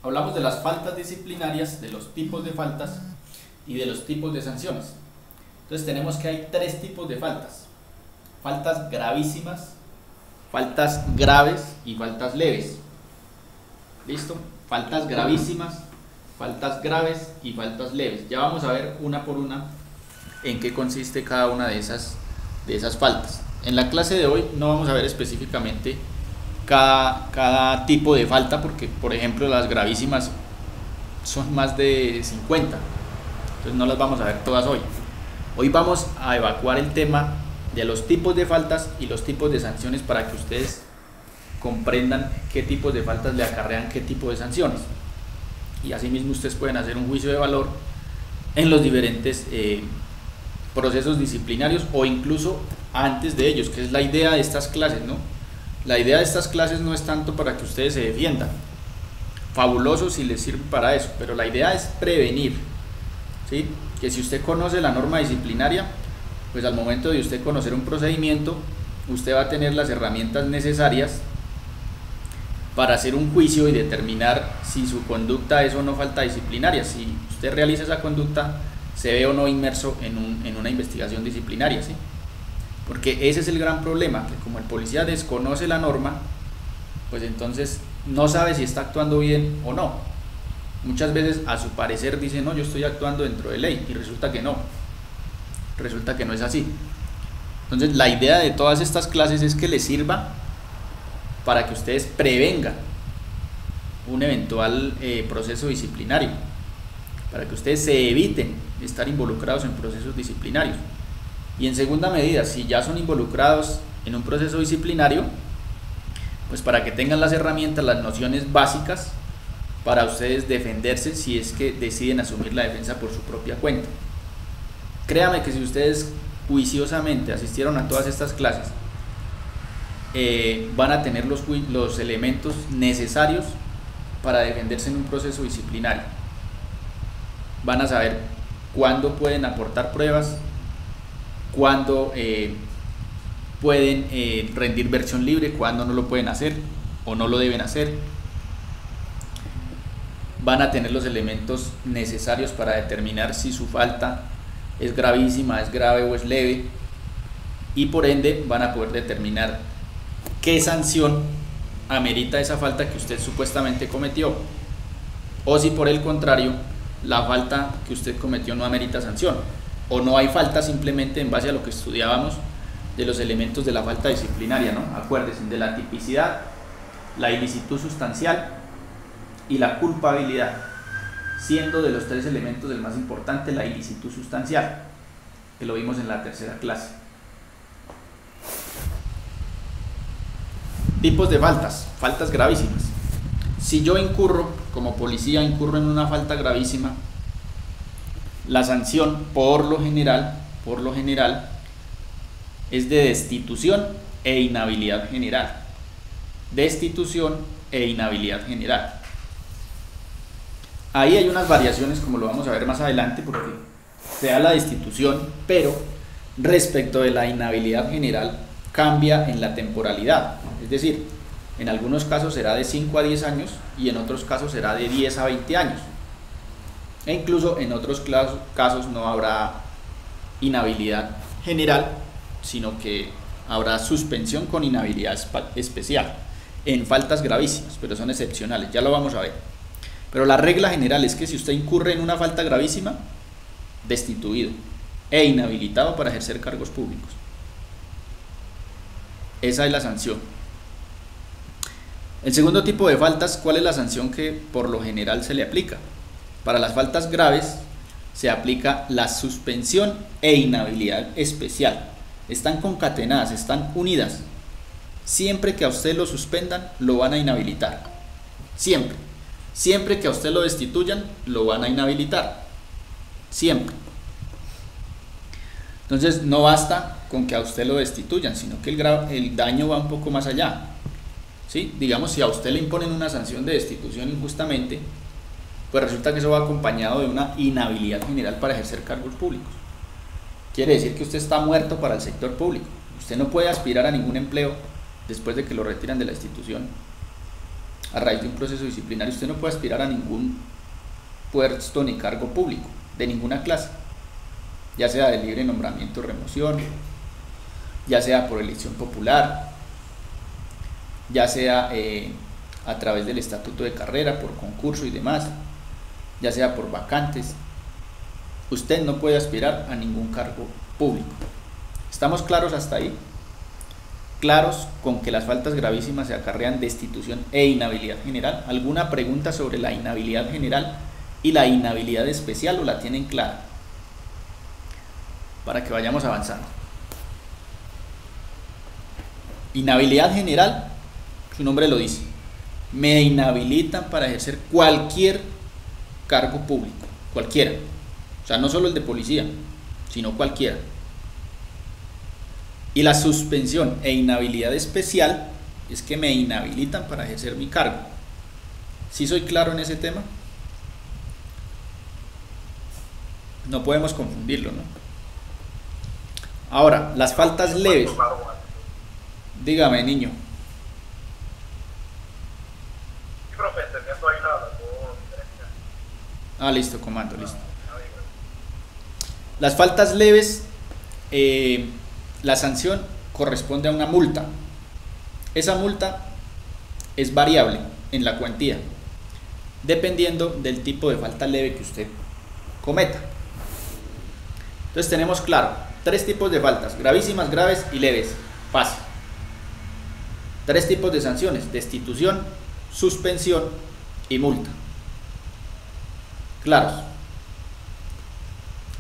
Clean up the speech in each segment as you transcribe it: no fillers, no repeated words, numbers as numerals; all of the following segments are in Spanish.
Hablamos de las faltas disciplinarias, de los tipos de faltas y de los tipos de sanciones. Entonces tenemos que hay tres tipos de faltas: faltas gravísimas, faltas graves y faltas leves. ¿Listo? Faltas gravísimas, faltas graves y faltas leves. Ya vamos a ver una por una en qué consiste cada una de esas faltas. En la clase de hoy no vamos a ver específicamente cada tipo de falta, porque por ejemplo las gravísimas son más de 50, entonces no las vamos a ver todas hoy. Hoy vamos a evacuar el tema de los tipos de faltas y los tipos de sanciones para que ustedes comprendan qué tipos de faltas le acarrean qué tipo de sanciones, y asimismo ustedes pueden hacer un juicio de valor en los diferentes procesos disciplinarios o incluso antes de ellos, que es la idea de estas clases, ¿no? La idea de estas clases no es tanto para que ustedes se defiendan, fabuloso si les sirve para eso, pero la idea es prevenir, ¿sí? Que si usted conoce la norma disciplinaria, pues al momento de usted conocer un procedimiento, usted va a tener las herramientas necesarias para hacer un juicio y determinar si su conducta es o no falta disciplinaria, si usted realiza esa conducta, se ve o no inmerso en una investigación disciplinaria, ¿sí? Porque ese es el gran problema, que como el policía desconoce la norma, pues entonces no sabe si está actuando bien o no. Muchas veces a su parecer dice, no, yo estoy actuando dentro de ley, y resulta que no es así. Entonces la idea de todas estas clases es que les sirva para que ustedes prevengan un eventual proceso disciplinario, para que ustedes se eviten estar involucrados en procesos disciplinarios. Y en segunda medida, si ya son involucrados en un proceso disciplinario, pues para que tengan las herramientas, las nociones básicas para ustedes defenderse si es que deciden asumir la defensa por su propia cuenta. Créame que si ustedes juiciosamente asistieron a todas estas clases, van a tener los elementos necesarios para defenderse en un proceso disciplinario. Van a saber cuándo pueden aportar pruebas, cuándo pueden rendir versión libre, cuándo no lo pueden hacer o no lo deben hacer. Van a tener los elementos necesarios para determinar si su falta es gravísima, es grave o es leve, y por ende van a poder determinar qué sanción amerita esa falta que usted supuestamente cometió, o si por el contrario la falta que usted cometió no amerita sanción, o no hay falta simplemente en base a lo que estudiábamos de los elementos de la falta disciplinaria, ¿no? Acuérdense de la tipicidad, la ilicitud sustancial y la culpabilidad, siendo de los tres elementos el más importante la ilicitud sustancial, que lo vimos en la tercera clase. Tipos de faltas gravísimas. Si yo incurro, como policía, incurro en una falta gravísima, la sanción por lo general es de destitución e inhabilidad general. Destitución e inhabilidad general. Ahí hay unas variaciones, como lo vamos a ver más adelante, porque se da la destitución, pero respecto de la inhabilidad general cambia en la temporalidad. Es decir, en algunos casos será de 5 a 10 años y en otros casos será de 10 a 20 años. E incluso en otros casos no habrá inhabilidad general, sino que habrá suspensión con inhabilidad especial en faltas gravísimas, pero son excepcionales, ya lo vamos a ver. Pero la regla general es que si usted incurre en una falta gravísima, destituido e inhabilitado para ejercer cargos públicos. Esa es la sanción. El segundo tipo de faltas, ¿cuál es la sanción que por lo general se le aplica? Para las faltas graves se aplica la suspensión e inhabilidad especial. Están concatenadas, están unidas. Siempre que a usted lo suspendan, lo van a inhabilitar. Siempre. Siempre que a usted lo destituyan, lo van a inhabilitar. Siempre. Entonces no basta con que a usted lo destituyan, sino que el daño va un poco más allá, ¿sí? Digamos, si a usted le imponen una sanción de destitución injustamente, pues resulta que eso va acompañado de una inhabilidad general para ejercer cargos públicos. Quiere decir que usted está muerto para el sector público. Usted no puede aspirar a ningún empleo después de que lo retiran de la institución a raíz de un proceso disciplinario. Usted no puede aspirar a ningún puesto ni cargo público de ninguna clase, ya sea de libre nombramiento o remoción, ya sea por elección popular, ya sea a través del estatuto de carrera, por concurso y demás, ya sea por vacantes. Usted no puede aspirar a ningún cargo público. ¿Estamos claros hasta ahí? Claros con que las faltas gravísimas se acarrean destitución e inhabilidad general. ¿Alguna pregunta sobre la inhabilidad general y la inhabilidad especial, o la tienen clara? Para que vayamos avanzando. Inhabilidad general, su nombre lo dice, me inhabilitan para ejercer cualquier cargo público, cualquiera, o sea, no solo el de policía, sino cualquiera. Y la suspensión e inhabilidad especial es que me inhabilitan para ejercer mi cargo. ¿Sí soy claro en ese tema? No podemos confundirlo, ¿no? Ahora, las faltas leves. Dígame, niño. Profe, entendiendo ahí la Listo, comando, listo. Las faltas leves, la sanción corresponde a una multa. Esa multa es variable en la cuantía, dependiendo del tipo de falta leve que usted cometa. Entonces tenemos claro, 3 tipos de faltas: gravísimas, graves y leves. Fácil. 3 tipos de sanciones: destitución, suspensión y multa. Claros.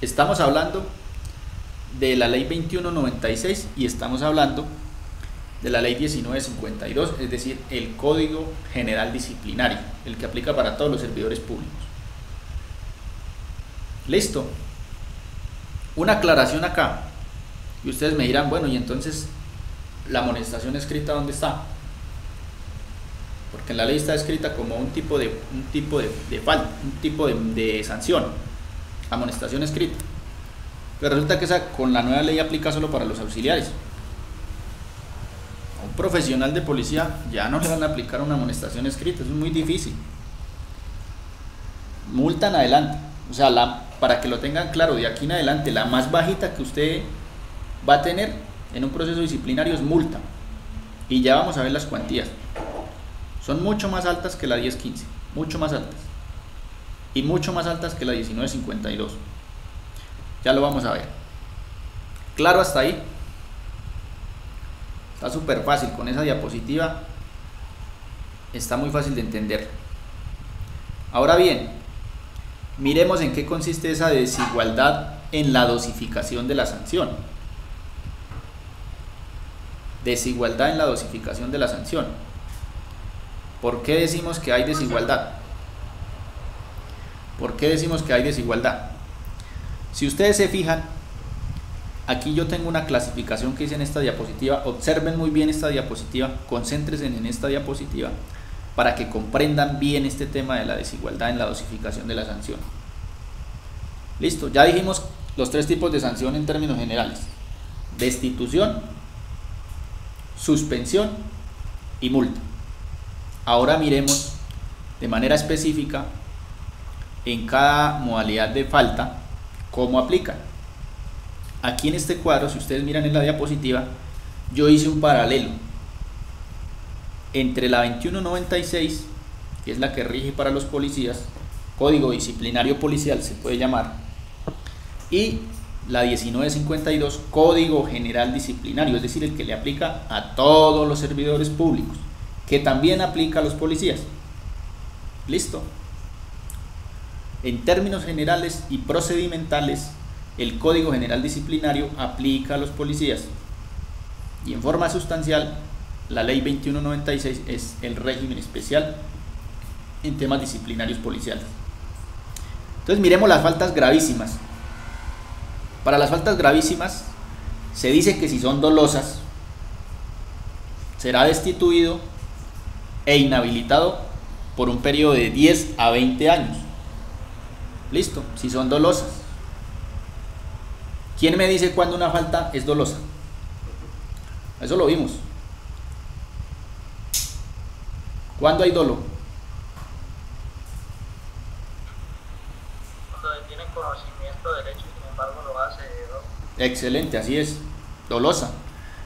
Estamos hablando de la ley 2196 y estamos hablando de la ley 1952, es decir, el Código General Disciplinario, el que aplica para todos los servidores públicos. Listo. Una aclaración acá, y ustedes me dirán, bueno, y entonces la amonestación escrita, ¿dónde está? Porque en la ley está escrita como un tipo de falta, un tipo de sanción, amonestación escrita. Pero resulta que esa con la nueva ley aplica solo para los auxiliares. A un profesional de policía ya no le van a aplicar una amonestación escrita, eso es muy difícil. Multa en adelante, o sea, para que lo tengan claro, de aquí en adelante, la más bajita que usted va a tener en un proceso disciplinario es multa. Y ya vamos a ver las cuantías. Son mucho más altas que la 1015, mucho más altas. Y mucho más altas que la 1952. Ya lo vamos a ver. ¿Claro hasta ahí? Está súper fácil, con esa diapositiva está muy fácil de entender. Ahora bien, miremos en qué consiste esa desigualdad en la dosificación de la sanción. Desigualdad en la dosificación de la sanción. ¿Por qué decimos que hay desigualdad? ¿Por qué decimos que hay desigualdad? Si ustedes se fijan, aquí yo tengo una clasificación que hice en esta diapositiva. Observen muy bien esta diapositiva, concéntrense en esta diapositiva para que comprendan bien este tema de la desigualdad en la dosificación de la sanción. Listo, ya dijimos los 3 tipos de sanción en términos generales: destitución, suspensión y multa. Ahora miremos de manera específica en cada modalidad de falta cómo aplican. Aquí en este cuadro, si ustedes miran en la diapositiva, yo hice un paralelo entre la 2196, que es la que rige para los policías, Código Disciplinario Policial se puede llamar, y la 1952, Código General Disciplinario, es decir, el que le aplica a todos los servidores públicos, que también aplica a los policías. ¿Listo? En términos generales y procedimentales, el Código General Disciplinario aplica a los policías, y en forma sustancial, la ley 2196 es el régimen especial en temas disciplinarios policiales. Entonces miremos las faltas gravísimas. Para las faltas gravísimas se dice que si son dolosas, será destituido e inhabilitado por un periodo de 10 a 20 años. Listo, si son dolosas. ¿Quién me dice cuándo una falta es dolosa? Eso lo vimos. ¿Cuándo hay dolo? Cuando tienen conocimiento del hecho y sin embargo lo hace, ¿no? Excelente, así es, dolosa.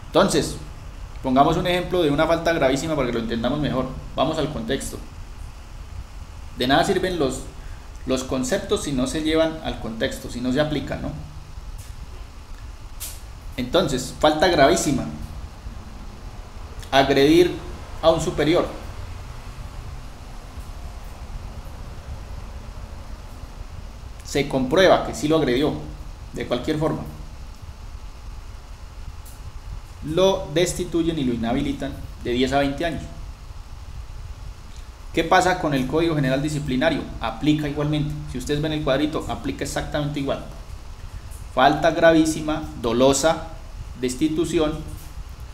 Entonces, pongamos un ejemplo de una falta gravísima para que lo entendamos mejor. Vamos al contexto. De nada sirven los conceptos si no se llevan al contexto, si no se aplican, ¿no? Entonces, falta gravísima. Agredir a un superior. Se comprueba que sí lo agredió, de cualquier forma. Lo destituyen y lo inhabilitan de 10 a 20 años. ¿Qué pasa con el Código General Disciplinario? Aplica igualmente. Si ustedes ven el cuadrito, aplica exactamente igual. Falta gravísima, dolosa, destitución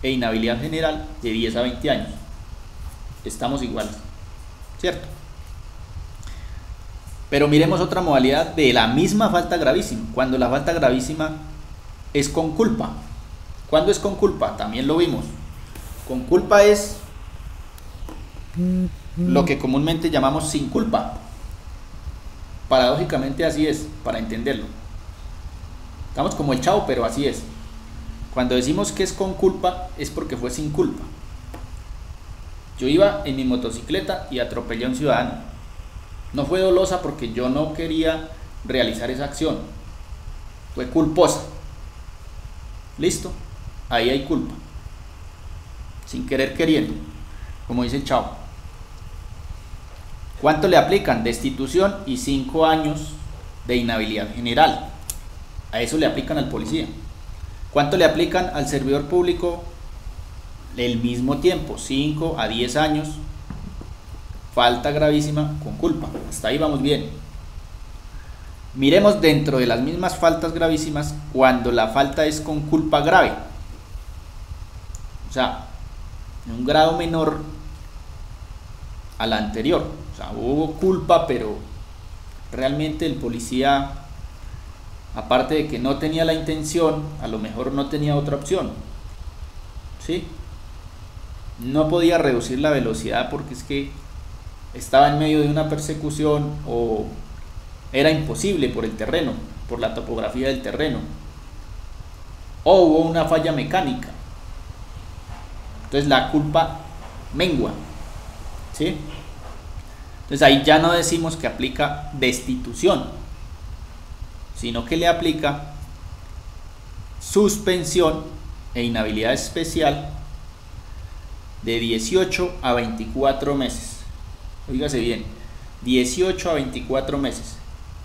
e inhabilidad general de 10 a 20 años. Estamos iguales, ¿cierto? Pero miremos otra modalidad de la misma falta gravísima, cuando la falta gravísima es con culpa. ¿Cuándo es con culpa? También lo vimos. Con culpa es lo que comúnmente llamamos sin culpa. Paradójicamente así es, para entenderlo. Estamos como el Chavo, pero así es. Cuando decimos que es con culpa, es porque fue sin culpa. Yo iba en mi motocicleta y atropellé a un ciudadano. No fue dolosa porque yo no quería realizar esa acción. Fue culposa. ¿Listo? Ahí hay culpa. Sin querer queriendo, como dice el Chavo. ¿Cuánto le aplican? Destitución y 5 años de inhabilidad general. A eso le aplican al policía. ¿Cuánto le aplican al servidor público? El mismo tiempo, 5 a 10 años. Falta gravísima con culpa. Hasta ahí vamos bien. Miremos dentro de las mismas faltas gravísimas cuando la falta es con culpa grave. O sea, en un grado menor a la anterior. O sea, hubo culpa, pero realmente el policía, aparte de que no tenía la intención, a lo mejor no tenía otra opción. ¿Sí? No podía reducir la velocidad porque es que estaba en medio de una persecución o era imposible por el terreno, por la topografía del terreno. O hubo una falla mecánica. Entonces la culpa mengua. ¿Sí? Entonces ahí ya no decimos que aplica destitución, sino que le aplica suspensión e inhabilidad especial de 18 a 24 meses. Óigase bien, 18 a 24 meses.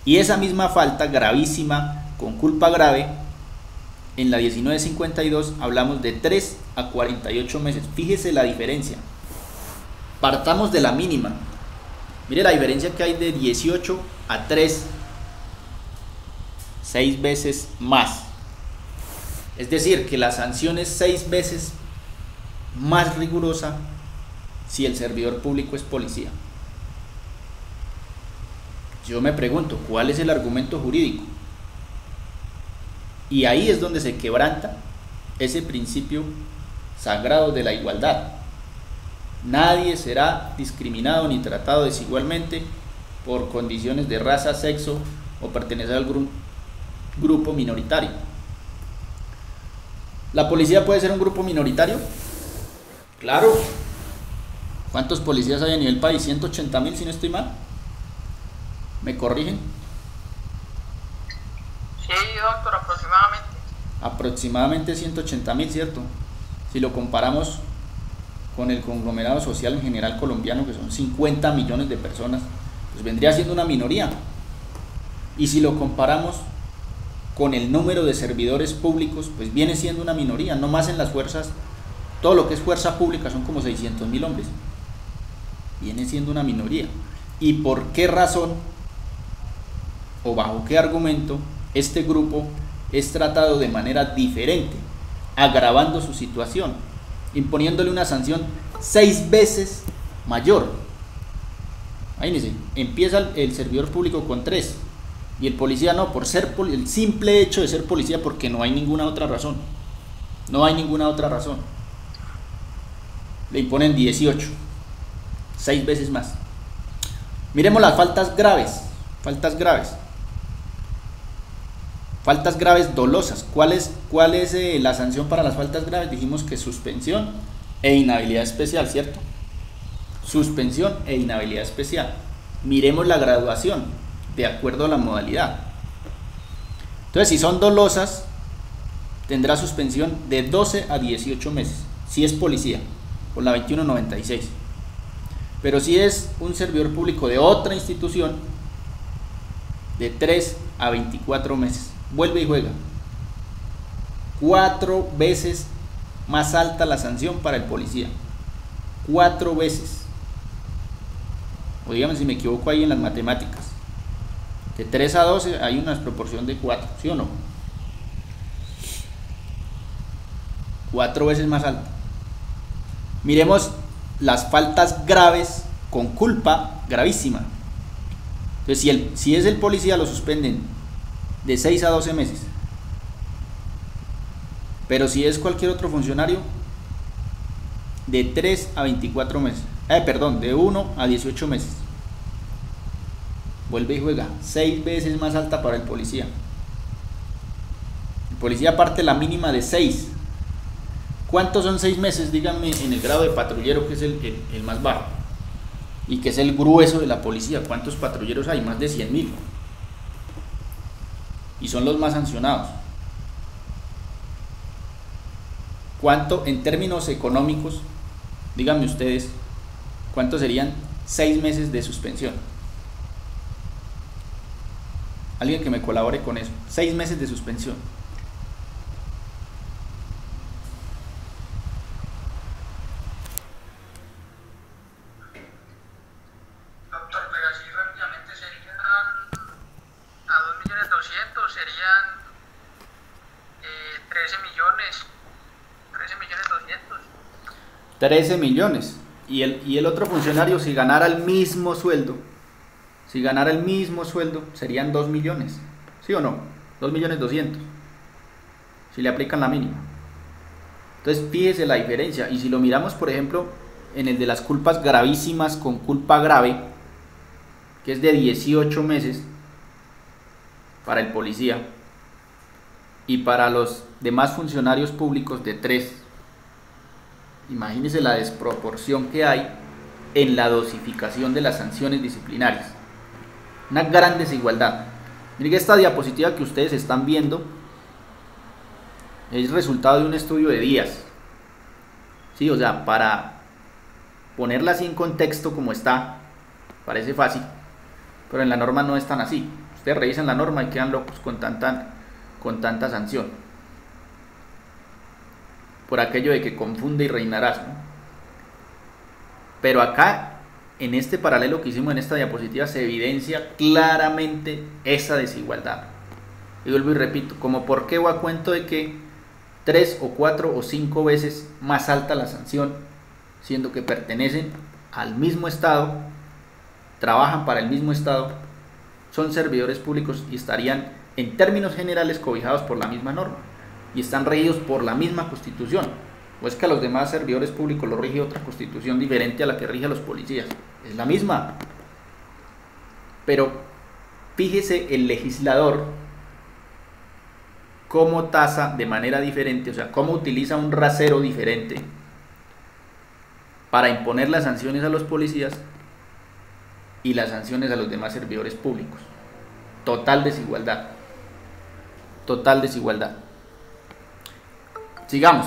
Y esa misma falta gravísima con culpa grave, en la 1952 hablamos de 3 a 48 meses. Fíjese la diferencia. Partamos de la mínima. Mire la diferencia que hay de 18 a 3, 6 veces más. Es decir, que la sanción es 6 veces más rigurosa si el servidor público es policía. Yo me pregunto, ¿cuál es el argumento jurídico? Y ahí es donde se quebranta ese principio sagrado de la igualdad. Nadie será discriminado ni tratado desigualmente por condiciones de raza, sexo o pertenecer al grupo minoritario. ¿La policía puede ser un grupo minoritario? Claro. ¿Cuántos policías hay a nivel país? 180.000 si no estoy mal. ¿Me corrigen? Sí, doctor, aproximadamente. Aproximadamente 180.000, ¿cierto? Si lo comparamos con el conglomerado social en general colombiano, que son 50 millones de personas, pues vendría siendo una minoría. Y si lo comparamos con el número de servidores públicos, pues viene siendo una minoría, no más en las fuerzas, todo lo que es fuerza pública son como 600.000 hombres, viene siendo una minoría. ¿Y por qué razón o bajo qué argumento este grupo es tratado de manera diferente, agravando su situación, imponiéndole una sanción 6 veces mayor? Imagínense, empieza el servidor público con 3 y el policía no, por ser el simple hecho de ser policía, porque no hay ninguna otra razón. No hay ninguna otra razón. Le imponen 18, 6 veces más. Miremos las faltas graves. Faltas graves. Faltas graves dolosas. ¿Cuál es la sanción para las faltas graves? Dijimos que suspensión e inhabilidad especial, ¿cierto? Suspensión e inhabilidad especial. Miremos la graduación de acuerdo a la modalidad. Entonces, si son dolosas, tendrá suspensión de 12 a 18 meses, si es policía, por la 2196. Pero si es un servidor público de otra institución, de 3 a 24 meses. Vuelve y juega. 4 veces más alta la sanción para el policía. 4 veces. O dígame si me equivoco ahí en las matemáticas. De 3 a 12 hay una proporción de 4, ¿sí o no? 4 veces más alta. Miremos las faltas graves con culpa gravísima. Entonces, si es el policía, lo suspenden de 6 a 12 meses. Pero si es cualquier otro funcionario, de 3 a 24 meses. De 1 a 18 meses. Vuelve y juega. 6 veces más alta para el policía. El policía parte la mínima de 6. ¿Cuántos son 6 meses? Díganme en el grado de patrullero, que es el más bajo y que es el grueso de la policía. ¿Cuántos patrulleros hay? Más de 100.000. Y son los más sancionados. ¿Cuánto en términos económicos? Díganme ustedes, ¿cuánto serían 6 meses de suspensión? Alguien que me colabore con eso. 6 meses de suspensión. Doctor, pero así rápidamente serían a 2.200.000, serían 13 millones. 13 millones. Y el otro funcionario, si ganara el mismo sueldo, serían 2 millones. ¿Sí o no? 2.200.000. Si le aplican la mínima. Entonces, fíjese la diferencia. Y si lo miramos, por ejemplo, en el de las culpas gravísimas con culpa grave, que es de 18 meses para el policía, y para los demás funcionarios públicos de 3. Imagínense la desproporción que hay en la dosificación de las sanciones disciplinarias. Una gran desigualdad. Miren que esta diapositiva que ustedes están viendo es resultado de un estudio de días. Sí, o sea, para ponerla así en contexto como está, parece fácil, pero en la norma no es tan así. Ustedes revisan la norma y quedan locos con tanta sanción, por aquello de que confunde y reinarás, ¿no? Pero acá, en este paralelo que hicimos en esta diapositiva, se evidencia claramente esa desigualdad. Y vuelvo y repito, como por qué o a cuento de que 3 o 4 o 5 veces más alta la sanción, siendo que pertenecen al mismo Estado, trabajan para el mismo Estado, son servidores públicos y estarían en términos generales cobijados por la misma norma y están regidos por la misma Constitución. O es que a los demás servidores públicos los rige otra Constitución diferente a la que rige a los policías. Es la misma. Pero fíjese el legislador cómo tasa de manera diferente, o sea, cómo utiliza un rasero diferente para imponer las sanciones a los policías y las sanciones a los demás servidores públicos. Total desigualdad. Total desigualdad. Sigamos.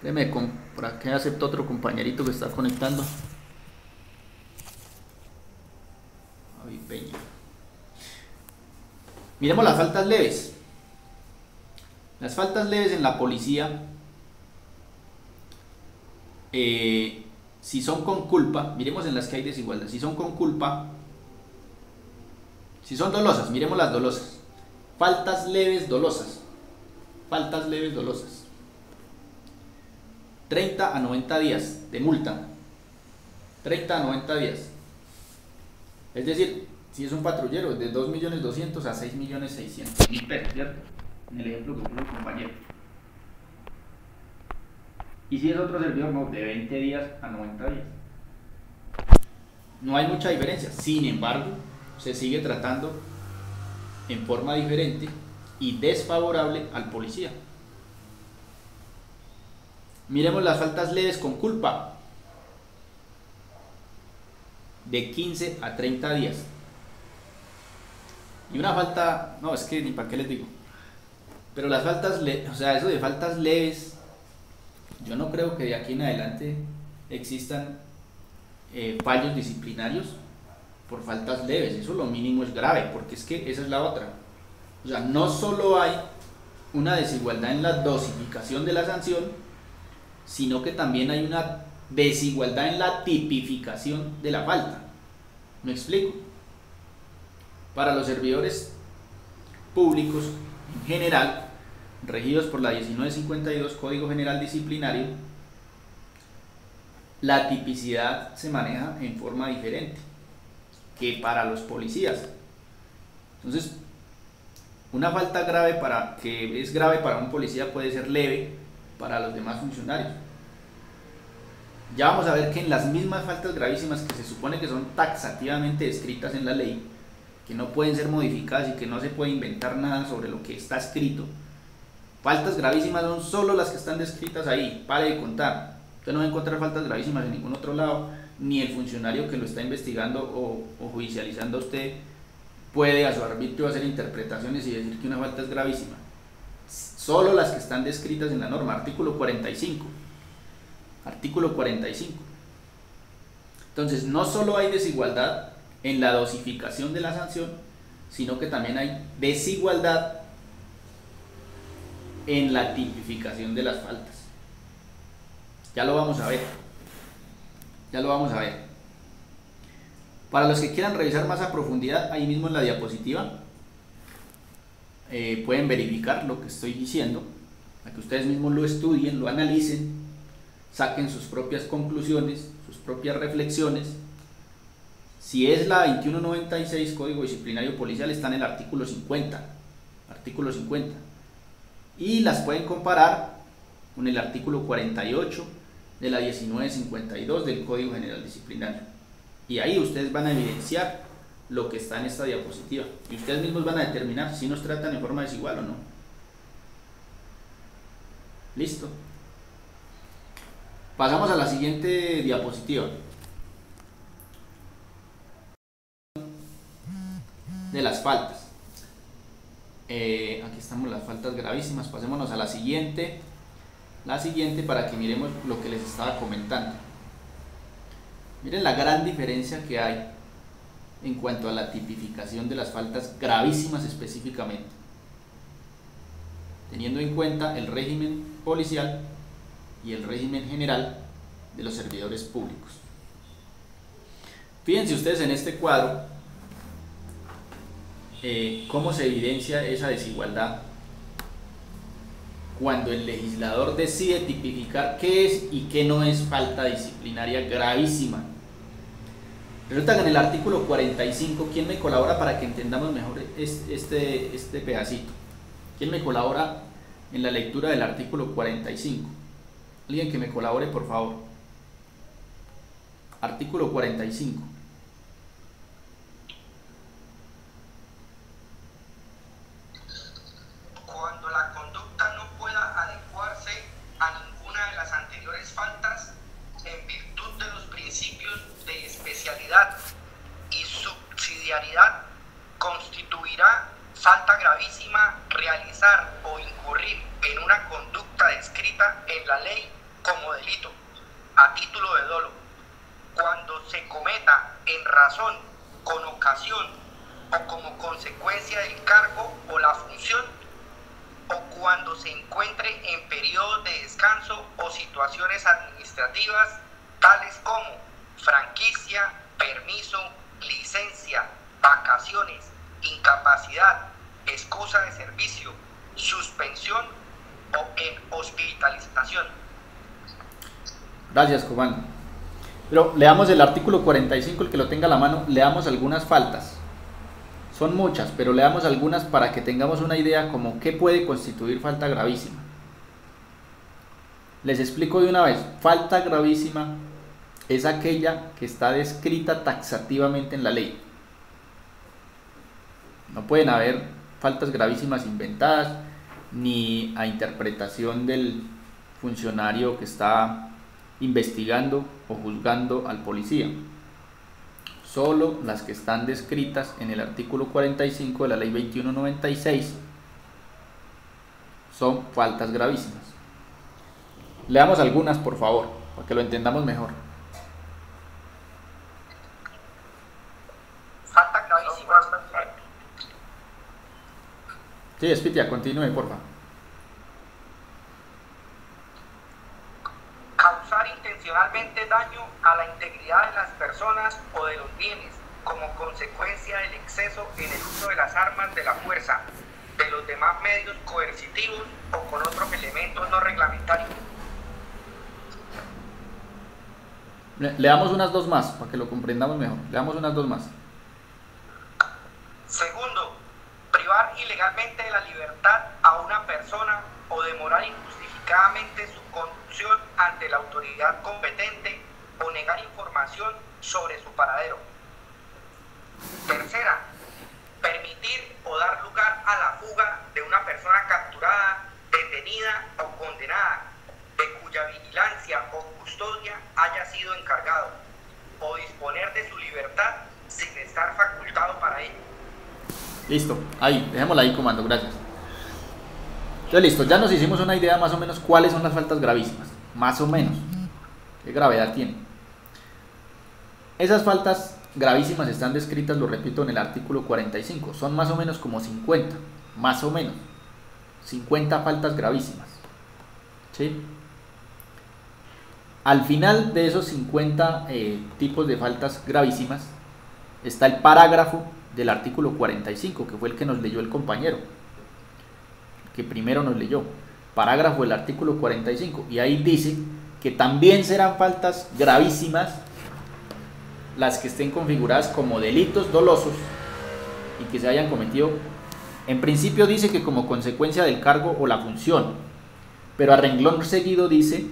Déjeme por aquí acepto otro compañerito que está conectando. Ay, Peña. Miremos las faltas leves. Las faltas leves en la policía, si son con culpa, miremos en las que hay desigualdad. Si son con culpa, si son dolosas, miremos las dolosas. Faltas leves dolosas. Faltas leves dolosas. 30 a 90 días de multa. 30 a 90 días. Es decir, si es un patrullero, de 2.200.000 a 6.600.000 pesos, ¿cierto? En el ejemplo que puso el compañero. Y si es otro servidor, no, de 20 días a 90 días. No hay mucha diferencia. Sin embargo, se sigue tratando en forma diferente y desfavorable al policía. Miremos las faltas leves con culpa. De 15 a 30 días. Y una falta, no, es que ni para qué les digo. Pero las faltas, o sea, eso de faltas leves, yo no creo que de aquí en adelante existan fallos disciplinarios por faltas leves. Eso lo mínimo es grave, porque es que esa es la otra. O sea, no solo hay una desigualdad en la dosificación de la sanción, sino que también hay una desigualdad en la tipificación de la falta. ¿Me explico? Para los servidores públicos en general, regidos por la 1952 Código General Disciplinario, la tipicidad se maneja en forma diferente que para los policías. Entonces, una falta grave que es grave para un policía puede ser leve para los demás funcionarios. Ya vamos a ver que en las mismas faltas gravísimas que se supone que son taxativamente descritas en la ley, que no pueden ser modificadas y que no se puede inventar nada sobre lo que está escrito, faltas gravísimas son solo las que están descritas ahí. Pare de contar. Usted no va a encontrar faltas gravísimas en ningún otro lado, ni el funcionario que lo está investigando o judicializando a usted puede a su arbitrio hacer interpretaciones y decir que una falta es gravísima. Solo las que están descritas en la norma. Artículo 45. Artículo 45. Entonces, no solo hay desigualdad en la dosificación de la sanción, sino que también hay desigualdad en la tipificación de las faltas. Ya lo vamos a ver. Ya lo vamos a ver. Para los que quieran revisar más a profundidad, ahí mismo en la diapositiva pueden verificar lo que estoy diciendo, para que ustedes mismos lo estudien, lo analicen, saquen sus propias conclusiones, sus propias reflexiones. Si es la 2196 Código Disciplinario Policial, está en el artículo 50. Artículo 50. Y las pueden comparar con el artículo 48 de la 1952 del Código General Disciplinario. Y ahí ustedes van a evidenciar lo que está en esta diapositiva. Y ustedes mismos van a determinar si nos tratan en forma desigual o no. Listo. Pasamos a la siguiente diapositiva. De las faltas. Aquí estamos las faltas gravísimas. Pasémonos a la siguiente. La siguiente para que miremos lo que les estaba comentando. Miren la gran diferencia que hay en cuanto a la tipificación de las faltas gravísimas específicamente, teniendo en cuenta el régimen policial y el régimen general de los servidores públicos. Fíjense ustedes en este cuadro cómo se evidencia esa desigualdad cuando el legislador decide tipificar qué es y qué no es falta disciplinaria gravísima. Resulta que en el artículo 45, ¿quién me colabora para que entendamos mejor este pedacito? ¿Quién me colabora en la lectura del artículo 45? Alguien que me colabore, por favor. Artículo 45. Cuando la conducta no pueda adecuarse a ninguna de las anteriores faltas, en virtud de los principios de especialidad y subsidiariedad, constituirá falta gravísima realizar o incurrir en una conducta descrita en la ley como delito, a título de dolo, cuando se cometa en razón, con ocasión o como consecuencia del cargo o la función, o cuando se encuentre en periodos de descanso o situaciones administrativas tales como franquicia, permiso, licencia, vacaciones, incapacidad, excusa de servicio, suspensión o en hospitalización. Gracias, Cobán. Pero leamos el artículo 45, el que lo tenga a la mano, leamos algunas faltas. Son muchas, pero leamos algunas para que tengamos una idea como qué puede constituir falta gravísima. Les explico de una vez. Falta gravísima es aquella que está descrita taxativamente en la ley. No pueden haber faltas gravísimas inventadas ni a interpretación del funcionario que está investigando o juzgando al policía. Solo las que están descritas en el artículo 45 de la ley 2196 son faltas gravísimas. Leamos algunas, por favor, para que lo entendamos mejor. Falta gravísima. Sí, Espitia, continúe, por favor. Causar intencionalmente daño a la integridad de las personas o de los bienes como consecuencia del exceso en el uso de las armas de la fuerza, de los demás medios coercitivos o con otros elementos no reglamentarios. Leamos unas dos más, para que lo comprendamos mejor. Leamos unas dos más. Segundo, privar ilegalmente de la libertad a una persona o demorar injustificadamente su conducción ante la autoridad competente o negar información sobre su paradero. Tercera, permitir o dar lugar a la fuga de una persona capturada, detenida o condenada, de cuya vigilancia o custodia haya sido encargado, o disponer de su libertad sin estar facultado para ello. Listo, ahí, dejémosla ahí, comando, gracias. Entonces, listo, ya nos hicimos una idea más o menos cuáles son las faltas gravísimas, más o menos, qué gravedad tienen. Esas faltas gravísimas están descritas, lo repito, en el artículo 45, son más o menos como 50, más o menos, 50 faltas gravísimas, ¿sí? Al final de esos 50 tipos de faltas gravísimas está el parágrafo del artículo 45, que fue el que nos leyó el compañero, que primero nos leyó, parágrafo del artículo 45, y ahí dice que también serán faltas gravísimas las que estén configuradas como delitos dolosos y que se hayan cometido, en principio dice que como consecuencia del cargo o la función, pero a renglón seguido dice,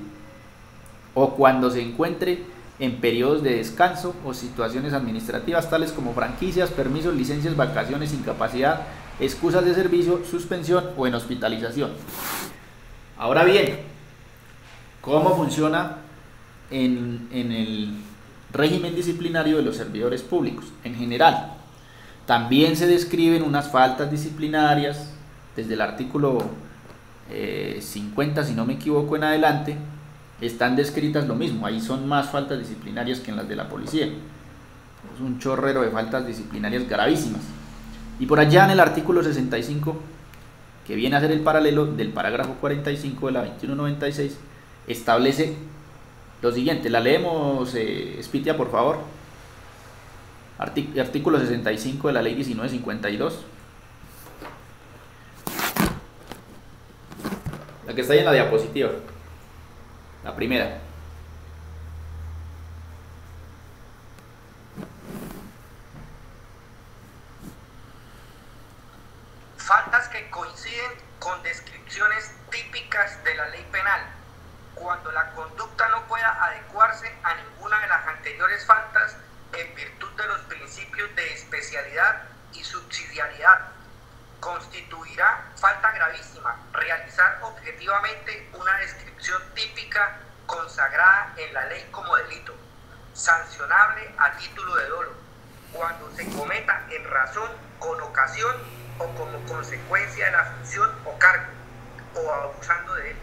o cuando se encuentre en periodos de descanso o situaciones administrativas tales como franquicias, permisos, licencias, vacaciones, incapacidad, excusas de servicio, suspensión o en hospitalización. Ahora bien, ¿cómo funciona en el régimen disciplinario de los servidores públicos? En general, también se describen unas faltas disciplinarias desde el artículo 50, si no me equivoco, en adelante. Están descritas lo mismo, ahí son más faltas disciplinarias que en las de la policía. Es un chorrero de faltas disciplinarias gravísimas. Y por allá en el artículo 65, que viene a ser el paralelo del parágrafo 45 de la 2196, establece lo siguiente. La leemos, Spitia, por favor. Artículo 65 de la ley 1952. La que está ahí en la diapositiva. La primera. Faltas que coinciden con descripciones típicas de la ley penal, cuando la conducta no pueda adecuarse a ninguna de las anteriores faltas en virtud de los principios de especialidad y subsidiariedad. Constituirá falta gravísima realizar objetivamente una descripción típica consagrada en la ley como delito, sancionable a título de dolo, cuando se cometa en razón, con ocasión o como consecuencia de la función o cargo, o abusando de él.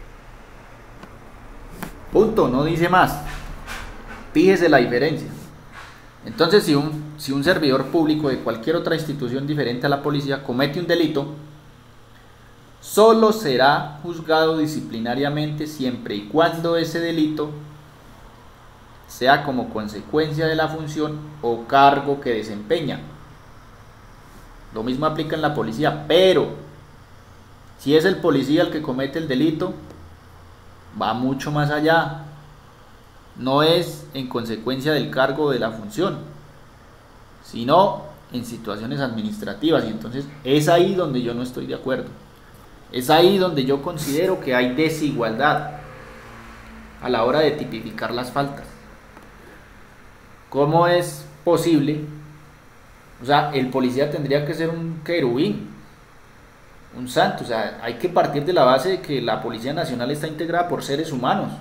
Punto, no dice más. Fíjese la diferencia. Entonces, si un servidor público de cualquier otra institución diferente a la policía comete un delito, solo será juzgado disciplinariamente siempre y cuando ese delito sea como consecuencia de la función o cargo que desempeña. Lo mismo aplica en la policía, pero si es el policía el que comete el delito, va mucho más allá. No es en consecuencia del cargo o de la función, sino en situaciones administrativas, y entonces es ahí donde yo no estoy de acuerdo. Es ahí donde yo considero que hay desigualdad a la hora de tipificar las faltas. ¿cómo es posible? O sea, el policía tendría que ser un querubín, un santo. O sea, hay que partir de la base de que la Policía Nacional está integrada por seres humanos,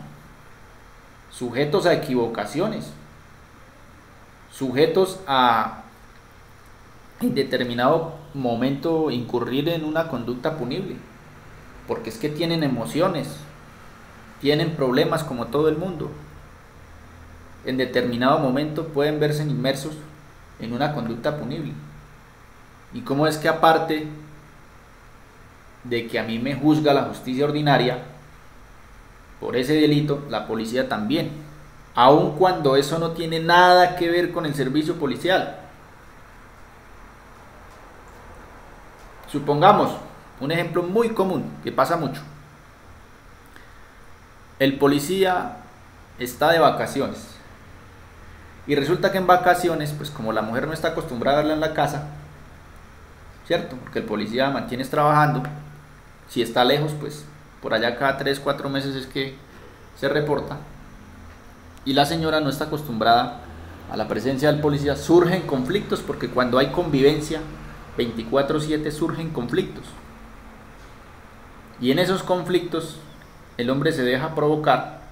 sujetos a equivocaciones, sujetos a en determinado momento incurrir en una conducta punible, porque es que tienen emociones, tienen problemas como todo el mundo. En determinado momento pueden verse inmersos en una conducta punible. ¿Y cómo es que aparte de que a mí me juzga la justicia ordinaria por ese delito, la policía también, aun cuando eso no tiene nada que ver con el servicio policial? Supongamos un ejemplo muy común que pasa mucho: el policía está de vacaciones y resulta que en vacaciones, pues como la mujer no está acostumbrada a verla en la casa, ¿cierto? Porque el policía mantiene trabajando, si está lejos, pues por allá cada 3-4 meses es que se reporta, y la señora no está acostumbrada a la presencia del policía. Surgen conflictos, porque cuando hay convivencia 24/7 surgen conflictos, y en esos conflictos el hombre se deja provocar,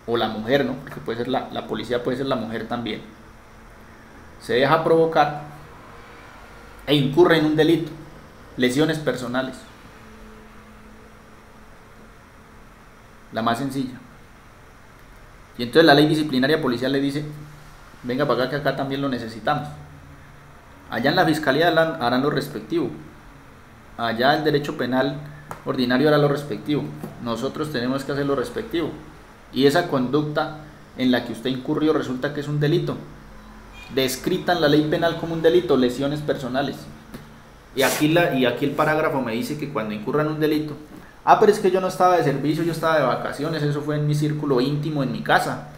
o la mujer, ¿no? Porque puede ser la policía, puede ser la mujer también, se deja provocar e incurre en un delito, lesiones personales, la más sencilla. Y entonces la ley disciplinaria policial le dice: venga para acá, que acá también lo necesitamos. Allá en la fiscalía harán lo respectivo, allá el derecho penal ordinario hará lo respectivo, nosotros tenemos que hacer lo respectivo. Y esa conducta en la que usted incurrió resulta que es un delito, descrita en la ley penal como un delito, lesiones personales. Y aquí el parágrafo me dice que cuando incurran un delito, pero es que yo no estaba de servicio, yo estaba de vacaciones, eso fue en mi círculo íntimo, en mi casa,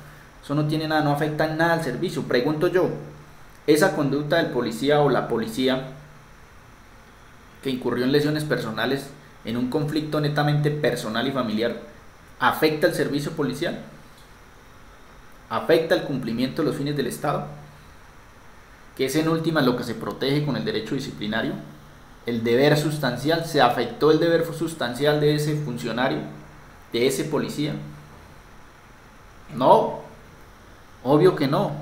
eso no tiene nada, no afecta en nada al servicio. Pregunto yo, esa conducta del policía o la policía que incurrió en lesiones personales en un conflicto netamente personal y familiar, ¿afecta el servicio policial? ¿Afecta el cumplimiento de los fines del Estado? Que es en última lo que se protege con el derecho disciplinario. El deber sustancial, ¿se afectó el deber sustancial de ese funcionario, de ese policía? No, obvio que no.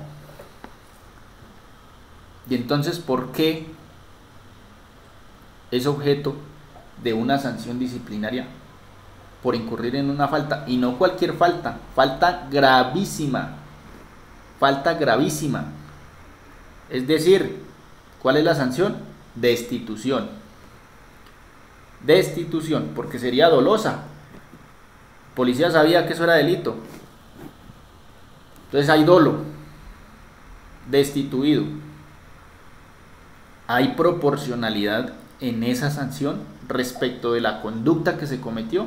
Y entonces, ¿por qué es objeto de una sanción disciplinaria por incurrir en una falta? Y no cualquier falta, falta gravísima, falta gravísima. Es decir, ¿cuál es la sanción? Destitución. Destitución, porque sería dolosa. Policía sabía que eso era delito, entonces hay dolo, destituido. ¿Hay proporcionalidad en esa sanción respecto de la conducta que se cometió?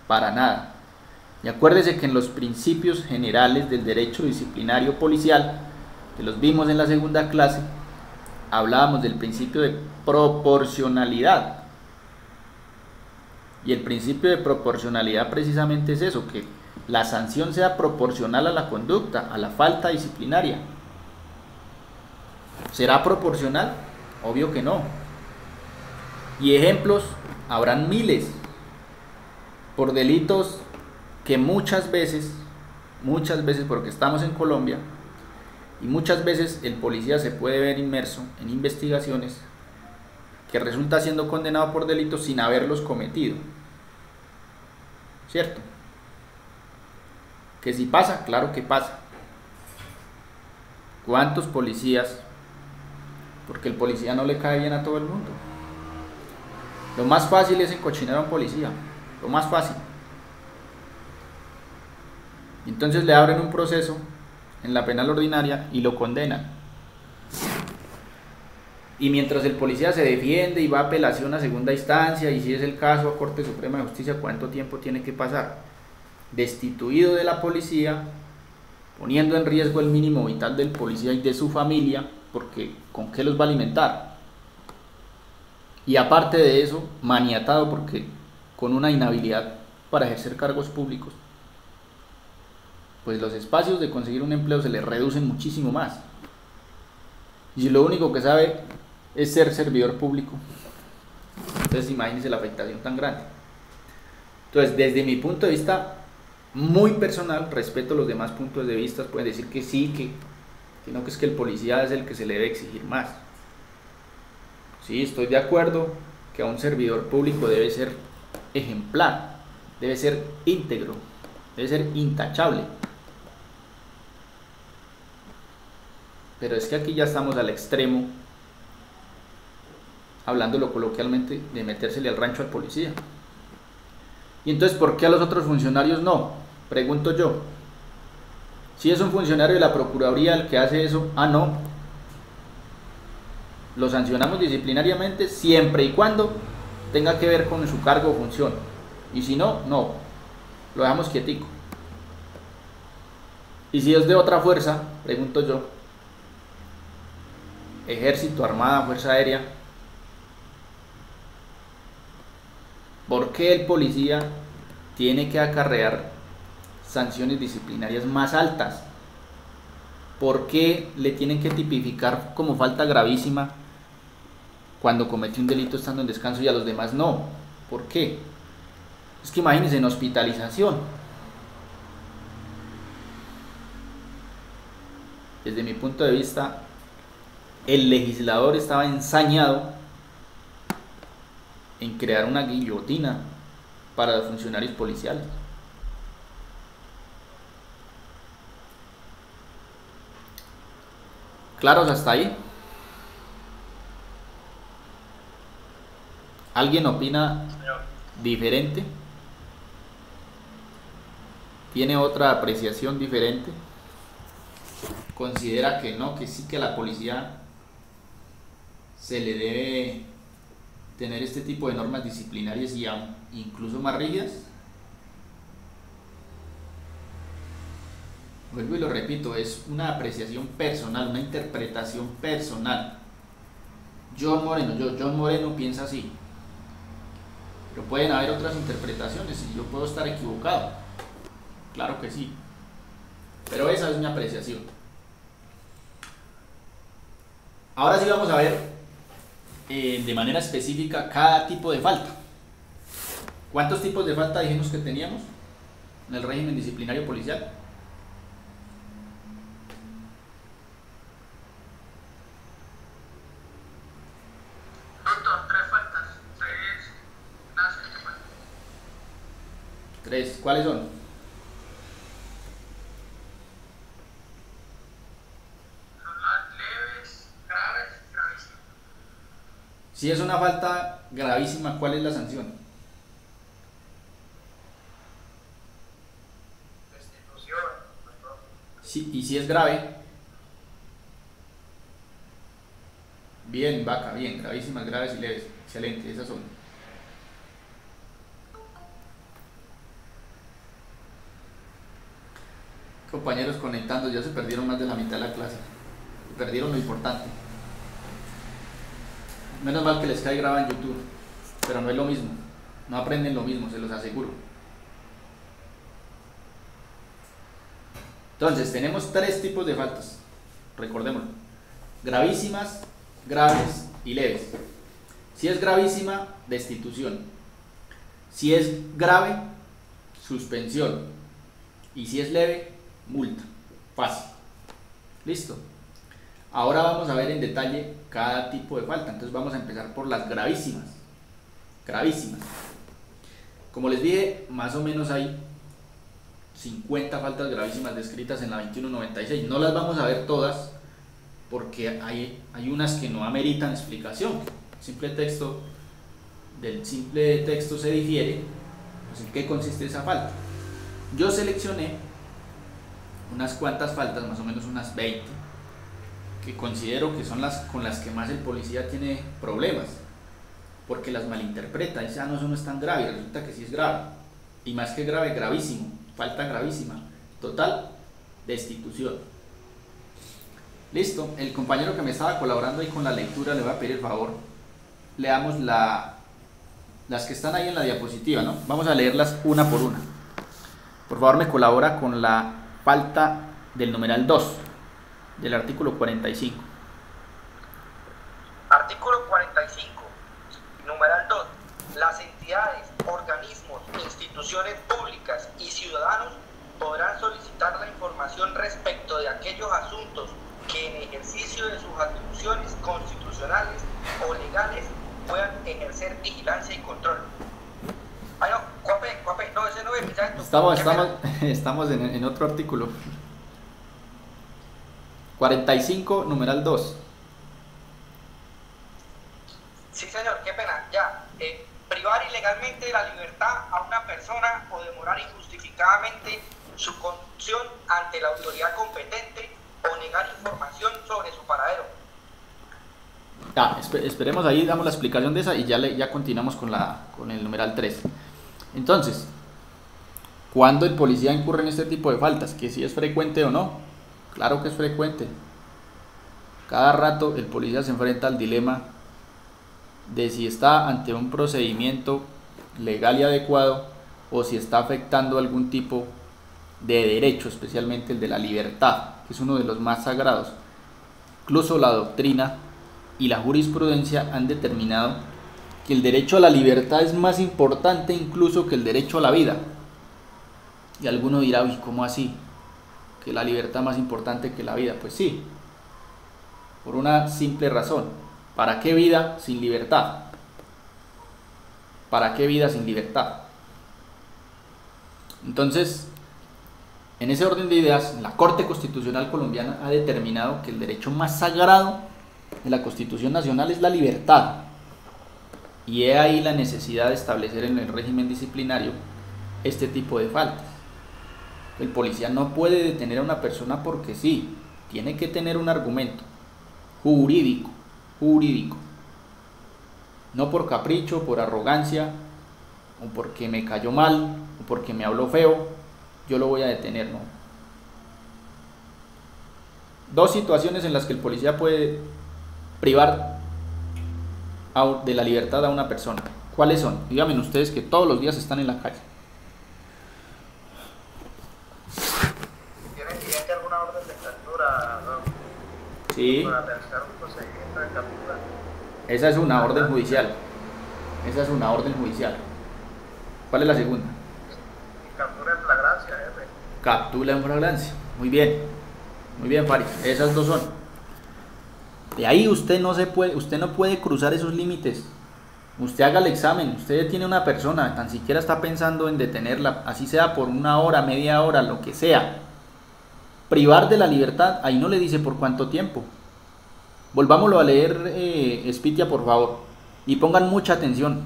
Para nada. Y acuérdese que en los principios generales del derecho disciplinario policial, que los vimos en la segunda clase, hablábamos del principio de proporcionalidad. Y el principio de proporcionalidad precisamente es eso, que la sanción sea proporcional a la conducta, a la falta disciplinaria. ¿Será proporcional? Obvio que no. Y ejemplos habrán miles, por delitos que muchas veces, porque estamos en Colombia, y muchas veces el policía se puede ver inmerso en investigaciones que resulta siendo condenado por delitos sin haberlos cometido, ¿cierto? Que si pasa, claro que pasa. ¿Cuántos policías? Porque el policía no le cae bien a todo el mundo. Lo más fácil es encochinar a un policía, lo más fácil. Entonces le abren un proceso en la penal ordinaria y lo condenan. Y mientras el policía se defiende y va a apelación a segunda instancia, y si es el caso a Corte Suprema de Justicia, ¿cuánto tiempo tiene que pasar? Destituido de la policía, poniendo en riesgo el mínimo vital del policía y de su familia, porque ¿con qué los va a alimentar? Y aparte de eso, maniatado porque con una inhabilidad para ejercer cargos públicos. pues los espacios de conseguir un empleo se les reducen muchísimo más. Y si lo único que sabe es ser servidor público, entonces imagínense la afectación tan grande. Entonces, desde mi punto de vista muy personal, respeto los demás puntos de vista, pueden decir que sí, que no, que es que el policía es el que se le debe exigir más. Sí, estoy de acuerdo que a un servidor público debe ser ejemplar, debe ser íntegro, debe ser intachable. Pero es que aquí ya estamos al extremo, hablándolo coloquialmente, de metérsele al rancho al policía. Y entonces, ¿por qué a los otros funcionarios no? Pregunto yo. Si es un funcionario de la Procuraduría el que hace eso, no. Lo sancionamos disciplinariamente siempre y cuando tenga que ver con su cargo o función. Y si no, no. Lo dejamos quietico. Y si es de otra fuerza, pregunto yo, Ejército, Armada, Fuerza Aérea, ¿por qué el policía tiene que acarrear sanciones disciplinarias más altas? ¿Por qué le tienen que tipificar como falta gravísima cuando comete un delito estando en descanso y a los demás no? ¿Por qué? Es que imagínense en hospitalización. Desde mi punto de vista, el legislador estaba ensañado en crear una guillotina para los funcionarios policiales. ¿Claros hasta ahí? ¿Alguien opina diferente? ¿Tiene otra apreciación diferente? ¿Considera que no, que sí, que a la policía se le debe tener este tipo de normas disciplinarias y incluso más rígidas? Vuelvo y lo repito, es una apreciación personal, una interpretación personal. John Moreno piensa así, pero pueden haber otras interpretaciones y yo puedo estar equivocado, claro que sí, pero esa es mi apreciación. Ahora sí vamos a ver de manera específica cada tipo de falta. ¿Cuántos tipos de falta dijimos que teníamos en el régimen disciplinario policial? Doctor, 3 faltas, 3 nacen de falta. 3, ¿cuáles son? Son las leves, graves y gravísimas. Si es una falta gravísima, ¿cuál es la sanción? Destitución. Sí, y si es grave, bien, vaca, bien, gravísimas, graves y leves, excelente, esas son. Compañeros conectando, ya se perdieron más de la mitad de la clase, perdieron lo importante. Menos mal que les cae grabado en YouTube, pero no es lo mismo, no aprenden lo mismo, se los aseguro. Entonces, tenemos 3 tipos de faltas, recordémoslo: gravísimas, graves y leves. Si es gravísima, destitución. Si es grave, suspensión. Y si es leve, multa. Fácil. Listo. Ahora vamos a ver en detalle cada tipo de falta. Entonces vamos a empezar por las gravísimas. Gravísimas. Como les dije, más o menos hay 50 faltas gravísimas descritas en la 2196. No las vamos a ver todas porque hay unas que no ameritan explicación. Del simple texto se difiere, pues, en qué consiste esa falta. Yo seleccioné unas cuantas faltas, más o menos unas 20, que considero que son las con las que más el policía tiene problemas, porque las malinterpreta. Dice, no, eso no es tan grave, resulta que sí es grave, y más que grave, gravísimo, falta gravísima. Total, destitución. Listo, el compañero que me estaba colaborando ahí con la lectura, le voy a pedir el favor, leamos las que están ahí en la diapositiva, ¿no? Vamos a leerlas una por una. Por favor, me colabora con la falta del numeral 2 del artículo 45. Artículo 45, numeral 2. Las entidades, organismos, instituciones públicas y ciudadanos podrán solicitar la información respecto de aquellos asuntos que en ejercicio de sus atribuciones constitucionales o legales puedan ejercer vigilancia y control. Ay, no, Cuape, no, ese no es, Estamos en otro artículo. 45, numeral 2. Sí, señor, qué pena, ya. Privar ilegalmente de la libertad a una persona o demorar injustificadamente su conducción ante la autoridad competente o negar información sobre su paradero. Esperemos ahí, damos la explicación de esa y ya continuamos con el numeral 3. Entonces, ¿cuándo el policía incurre en este tipo de faltas? ¿Que si es frecuente o no? Claro que es frecuente. Cada rato el policía se enfrenta al dilema de si está ante un procedimiento legal y adecuado o si está afectando algún tipo de derecho, especialmente el de la libertad, que es uno de los más sagrados. Incluso la doctrina y la jurisprudencia han determinado que el derecho a la libertad es más importante incluso que el derecho a la vida. Y alguno dirá, uy, ¿cómo así? ¿Que la libertad es más importante que la vida? Pues sí, por una simple razón. ¿Para qué vida sin libertad? ¿Para qué vida sin libertad? Entonces, en ese orden de ideas, la Corte Constitucional Colombiana ha determinado que el derecho más sagrado de la Constitución Nacional es la libertad. Y he ahí la necesidad de establecer en el régimen disciplinario este tipo de faltas. El policía no puede detener a una persona porque sí, tiene que tener un argumento jurídico, no por capricho, por arrogancia, o porque me cayó mal, o porque me habló feo, yo lo voy a detener, no. Dos situaciones en las que el policía puede privar de la libertad a una persona. ¿Cuáles son? Díganme ustedes que todos los días están en la calle. ¿Tienen vigente alguna orden de captura, no? Sí. Para realizar un procedimiento de captura. Esa es una orden judicial. ¿Cuál es la segunda? Captura en flagrancia, F. Captura en flagrancia. Muy bien, Faris. Esas dos son. De ahí usted no puede cruzar esos límites. Usted haga el examen, usted tiene una persona, tan siquiera está pensando en detenerla, así sea por una hora, media hora, lo que sea. Privar de la libertad, ahí no le dice por cuánto tiempo. Volvámoslo a leer, Spitia, por favor, y pongan mucha atención.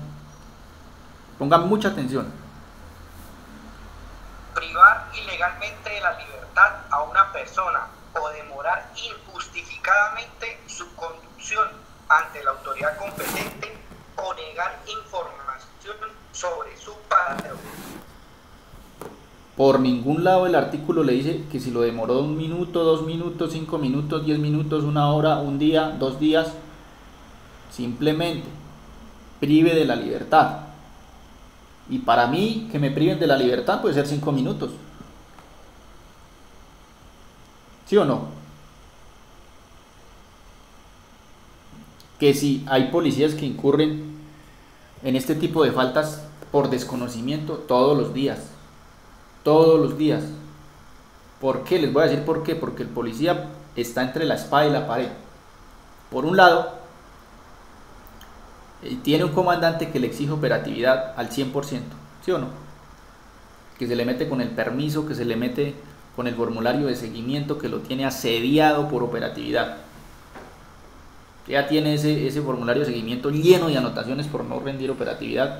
Privar ilegalmente de la libertad a una persona o demorar injustificadamente su conducción ante la autoridad competente o negar información sobre su paradero. Por ningún lado el artículo le dice que si lo demoró 1 minuto, 2 minutos, 5 minutos, 10 minutos, 1 hora, 1 día, 2 días. Simplemente prive de la libertad. Y para mí, que me priven de la libertad puede ser 5 minutos. ¿Sí o no? Que si hay policías que incurren en este tipo de faltas por desconocimiento todos los días. ¿Por qué? Les voy a decir por qué. Porque el policía está entre la espada y la pared. Por un lado, tiene un comandante que le exige operatividad al 100%, ¿sí o no? Que se le mete con el permiso, que se le mete con el formulario de seguimiento, que lo tiene asediado por operatividad. Ya tiene ese formulario de seguimiento lleno de anotaciones por no rendir operatividad.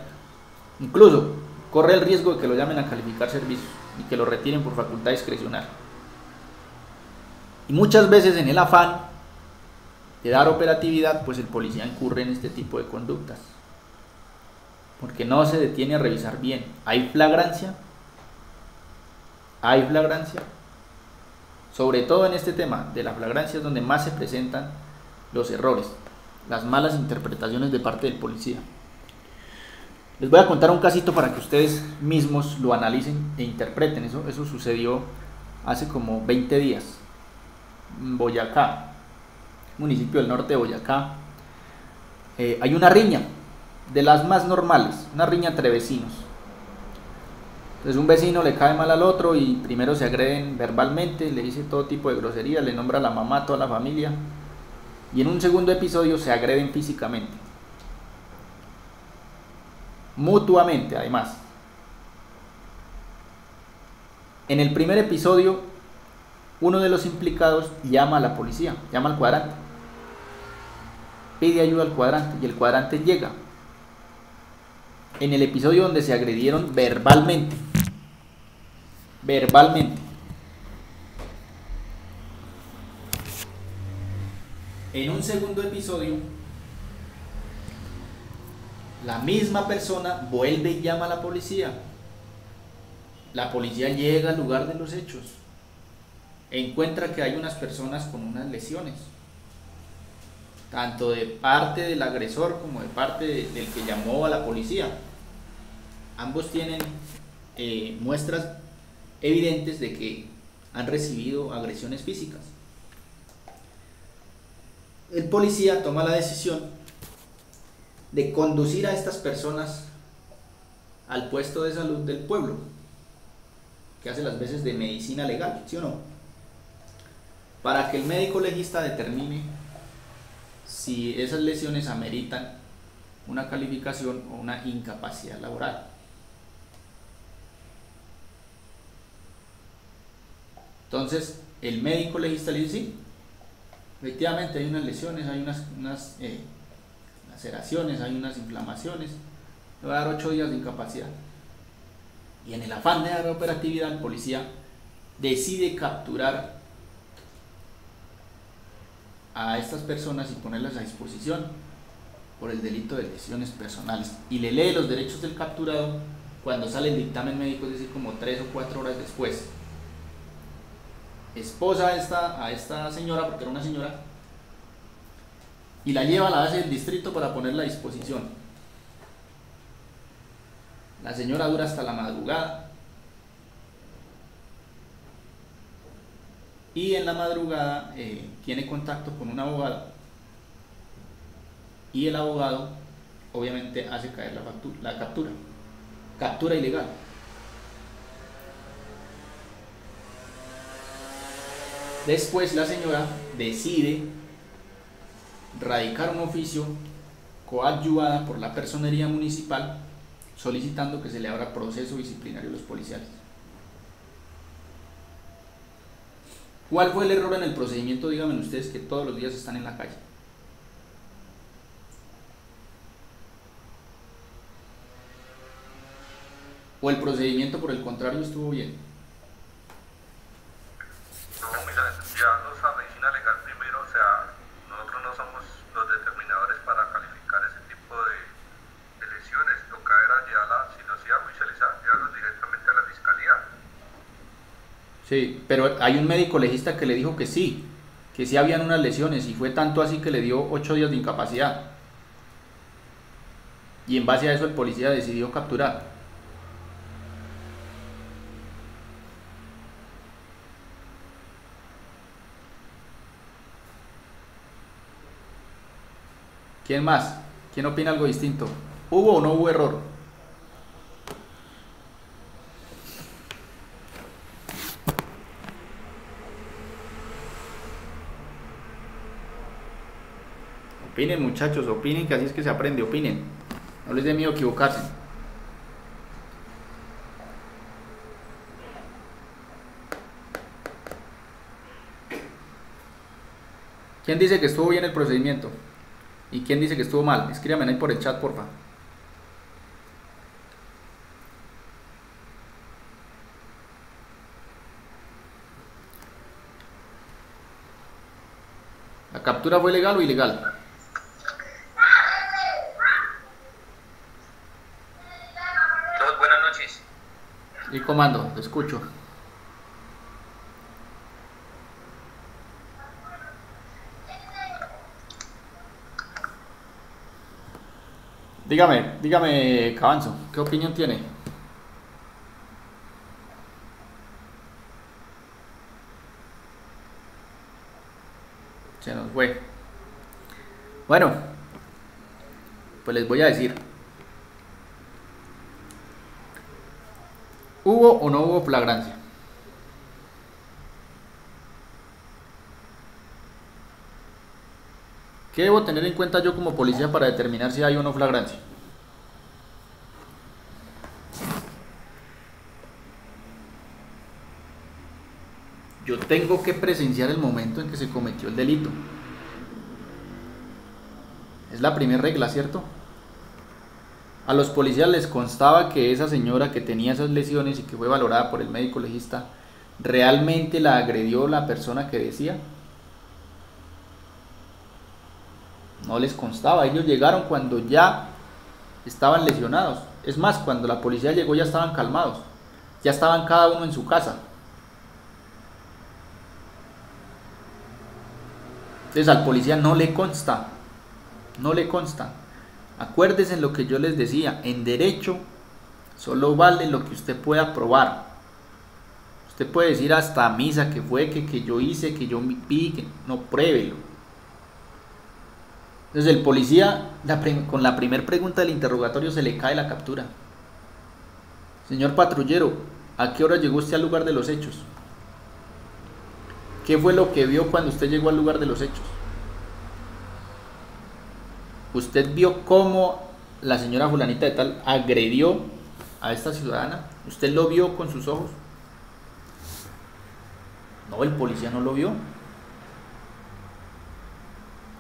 Incluso corre el riesgo de que lo llamen a calificar servicios y que lo retiren por facultad discrecional. Y muchas veces en el afán de dar operatividad, pues el policía incurre en este tipo de conductas, porque no se detiene a revisar bien. Hay flagrancia, sobre todo en este tema de la flagrancia es donde más se presentan los errores, las malas interpretaciones de parte del policía. Les voy a contar un casito para que ustedes mismos lo analicen e interpreten. Eso sucedió hace como 20 días, en Boyacá, municipio del norte de Boyacá. Hay una riña, de las más normales, una riña entre vecinos. Entonces un vecino le cae mal al otro y primero se agreden verbalmente, le dice todo tipo de groserías, le nombra a la mamá, a toda la familia, y en un segundo episodio se agreden físicamente, mutuamente además. En el primer episodio, uno de los implicados llama a la policía, llama al cuadrante, pide ayuda al cuadrante y el cuadrante llega. En el episodio donde se agredieron verbalmente, en un segundo episodio, la misma persona vuelve y llama a la policía. La policía llega al lugar de los hechos, encuentra que hay unas personas con unas lesiones, tanto de parte del agresor como de parte del que llamó a la policía. Ambos tienen muestras evidentes de que han recibido agresiones físicas. El policía toma la decisión de conducir a estas personas al puesto de salud del pueblo, que hace las veces de medicina legal, ¿sí o no? Para que el médico legista determine si esas lesiones ameritan una calificación o una incapacidad laboral. Entonces, el médico legista le dice, sí, efectivamente hay unas lesiones, hay unas laceraciones, hay unas inflamaciones, le va a dar 8 días de incapacidad. Y en el afán de dar operatividad, el policía decide capturar a estas personas y ponerlas a disposición por el delito de lesiones personales. Y le lee los derechos del capturado cuando sale el dictamen médico, es decir, como 3 o 4 horas después. Esposa a esta señora, porque era una señora, y la lleva a la base del distrito para ponerla a disposición. La señora dura hasta la madrugada, y en la madrugada tiene contacto con un abogado, y el abogado obviamente hace caer la captura ilegal. Después la señora decide radicar un oficio coadyuvada por la personería municipal solicitando que se le abra proceso disciplinario a los policiales. ¿Cuál fue el error en el procedimiento? Díganme ustedes, que todos los días están en la calle. ¿O el procedimiento por el contrario estuvo bien? Sí, pero hay un médico legista que le dijo que sí habían unas lesiones, y fue tanto así que le dio 8 días de incapacidad. Y en base a eso el policía decidió capturar. ¿Quién más? ¿Quién opina algo distinto? ¿Hubo o no hubo error? Opinen, muchachos, opinen, que así es que se aprende, opinen. No les dé miedo equivocarse. ¿Quién dice que estuvo bien el procedimiento? ¿Y quién dice que estuvo mal? Escríbanme ahí por el chat, porfa. ¿La captura fue legal o ilegal? Buenas noches. Y comando, te escucho. Dígame, Cabanzo, ¿qué opinión tiene? Bueno, pues les voy a decir. ¿Hubo o no hubo flagrancia? ¿Qué debo tener en cuenta yo como policía para determinar si hay o no flagrancia? Yo tengo que presenciar el momento en que se cometió el delito. Es la primera regla, ¿cierto? A los policías les constaba que esa señora que tenía esas lesiones y que fue valorada por el médico legista, ¿realmente la agredió la persona que decía? No les constaba, ellos llegaron cuando ya estaban lesionados. Es más, cuando la policía llegó ya estaban calmados, ya estaban cada uno en su casa. Entonces al policía no le consta, no le consta. Acuérdense en lo que yo les decía, en derecho solo vale lo que usted pueda probar. Usted puede decir hasta misa que fue, que yo hice, que yo vi, que no, pruébelo. Entonces el policía, con la primera pregunta del interrogatorio se le cae la captura. Señor patrullero, ¿a qué hora llegó usted al lugar de los hechos? ¿Qué fue lo que vio cuando usted llegó al lugar de los hechos? ¿Usted vio cómo la señora fulanita de tal agredió a esta ciudadana? ¿Usted lo vio con sus ojos? No, el policía no lo vio.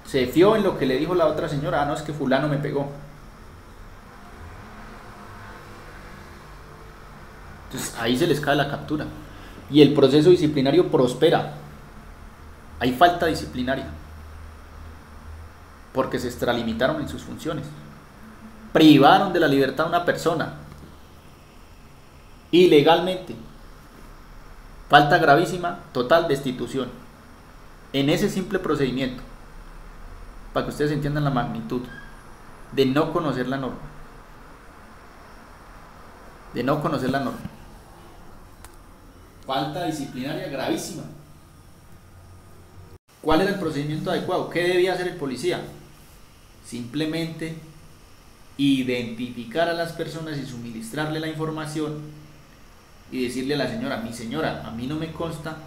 Se fió en lo que le dijo la otra señora. Ah, no, es que fulano me pegó. Entonces ahí se les cae la captura. Y el proceso disciplinario prospera. Hay falta disciplinaria. Porque se extralimitaron en sus funciones. Privaron de la libertad a una persona. Ilegalmente. Falta gravísima, total destitución. En ese simple procedimiento. Para que ustedes entiendan la magnitud de no conocer la norma. De no conocer la norma. Falta disciplinaria gravísima. ¿Cuál era el procedimiento adecuado? ¿Qué debía hacer el policía? Simplemente identificar a las personas y suministrarle la información y decirle a la señora, mi señora, a mí no me consta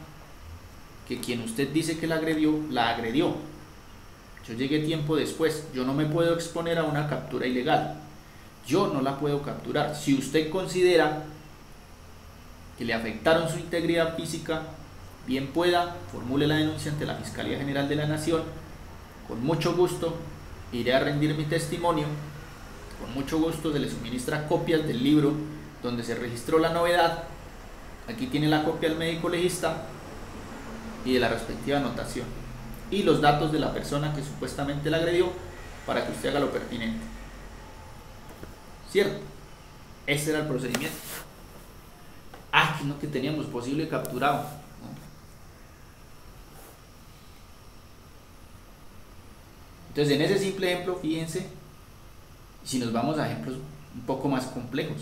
que quien usted dice que la agredió. Yo llegué tiempo después, yo no me puedo exponer a una captura ilegal. Yo no la puedo capturar. Si usted considera que le afectaron su integridad física, bien pueda, formule la denuncia ante la Fiscalía General de la Nación. Con mucho gusto iré a rendir mi testimonio. Con mucho gusto se le suministra copias del libro donde se registró la novedad. Aquí tiene la copia del médico legista y de la respectiva anotación y los datos de la persona que supuestamente la agredió para que usted haga lo pertinente. ¿Cierto? Ese era el procedimiento. Ah, que no, que teníamos posible capturado. Entonces, en ese simple ejemplo, fíjense, si nos vamos a ejemplos un poco más complejos.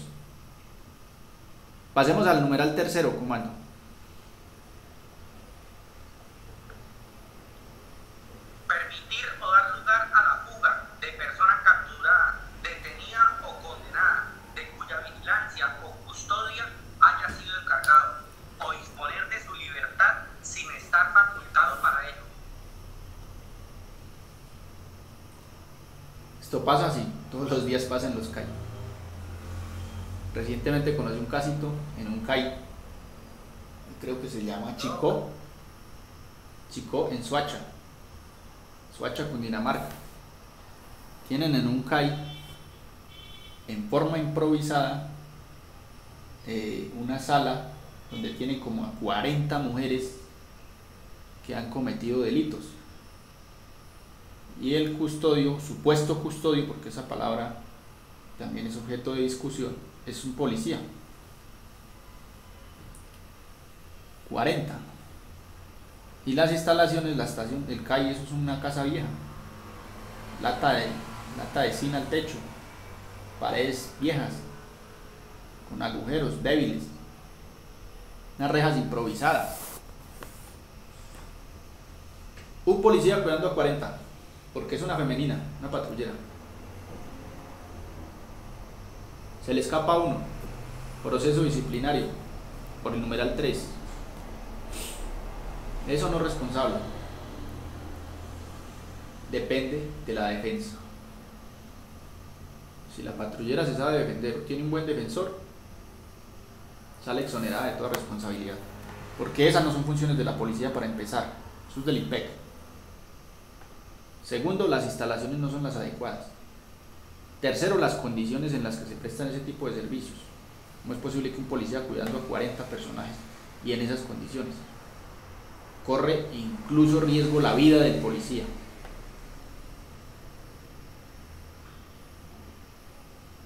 Pasemos al numeral tercero, comando. Permitir o dar lugar a la fuga de persona capturada, detenida o condenada, de cuya vigilancia o custodia haya sido encargado, o disponer de su libertad sin estar facultado para ello. Esto pasa así, todos los días pasa en los CAI. Recientemente conocí un casito en un CAI, creo que se llama Chicó, en Soacha, Cundinamarca. Tienen en un CAI, en forma improvisada, una sala donde tienen como a 40 mujeres que han cometido delitos. Y el custodio, supuesto custodio, porque esa palabra también es objeto de discusión, es un policía. 40. Y las instalaciones, la estación, el CAI, eso es una casa vieja. Lata de zinc al techo, paredes viejas, con agujeros débiles, unas rejas improvisadas. Un policía cuidando a 40. porque es una femenina, una patrullera. Se le escapa a uno, proceso disciplinario, por el numeral 3. Eso no es responsable. Depende de la defensa. Si la patrullera se sabe defender o tiene un buen defensor, sale exonerada de toda responsabilidad. Porque esas no son funciones de la policía para empezar, eso es del IMPEC. Segundo, las instalaciones no son las adecuadas. Tercero, las condiciones en las que se prestan ese tipo de servicios. ¿Cómo es posible que un policía cuidando a 40 personajes y en esas condiciones? Corre incluso riesgo la vida del policía.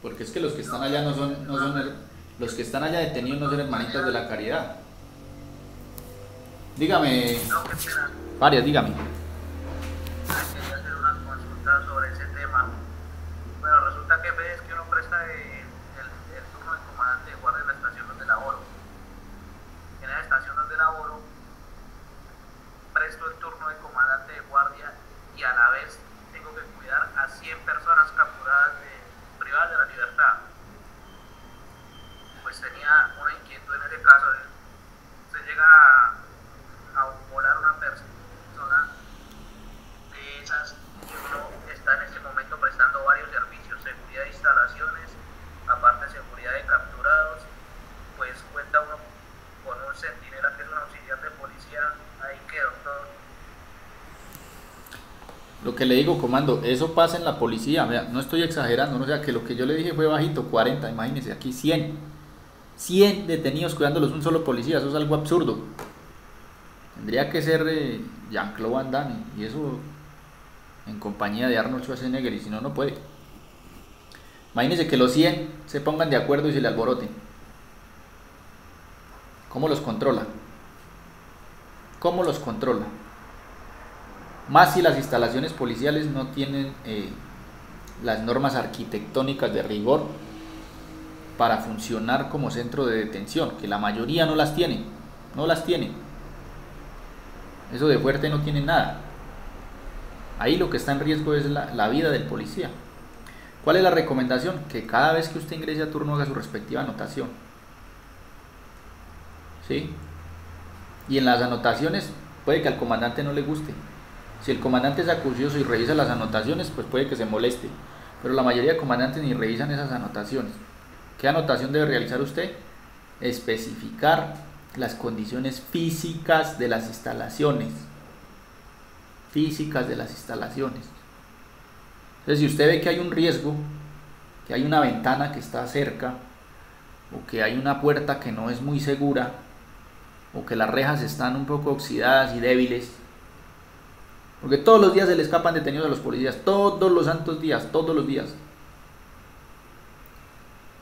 Porque es que los que están allá los que están allá detenidos no son hermanitas de la caridad. Dígame, varias, dígame. Quería hacer una consulta sobre ese tema. Bueno, resulta que ves que uno presta el turno de comandante de guardia en la estación donde laboro. En esa estación donde laboro, presto el turno de comandante de guardia y a la vez tengo que cuidar a 100 personas capturadas privadas de la libertad. Pues tenía una inquietud en ese caso. Se llega a volar una persona de esas que uno está en este momento prestando varios servicios, seguridad de instalaciones, aparte seguridad de capturados, pues cuenta uno con un centinela que es un auxiliar de policía, ahí quedó todo. Lo que le digo, comando, eso pasa en la policía, vea, no estoy exagerando, no, o sea que lo que yo le dije fue bajito, 40, imagínense, aquí 100 detenidos cuidándolos un solo policía, eso es algo absurdo. Tendría que ser Jean-Claude Van Damme, y eso en compañía de Arnold Schwarzenegger, y si no, no puede. Imagínense que los 100 se pongan de acuerdo y se le alboroten. ¿Cómo los controla? ¿Cómo los controla? Más si las instalaciones policiales no tienen las normas arquitectónicas de rigor para funcionar como centro de detención, que la mayoría no las tiene, eso de fuerte no tiene nada. Ahí lo que está en riesgo es la vida del policía. ¿Cuál es la recomendación? Que cada vez que usted ingrese a turno haga su respectiva anotación, ¿sí? Y en las anotaciones puede que al comandante no le guste. Si el comandante es acucioso y revisa las anotaciones, pues puede que se moleste, pero la mayoría de comandantes ni revisan esas anotaciones. ¿Qué anotación debe realizar usted? Especificar las condiciones físicas de las instalaciones. Entonces, si usted ve que hay un riesgo, que hay una ventana que está cerca, o que hay una puerta que no es muy segura, o que las rejas están un poco oxidadas y débiles, porque todos los días se le escapan detenidos a los policías, todos los santos días, todos los días.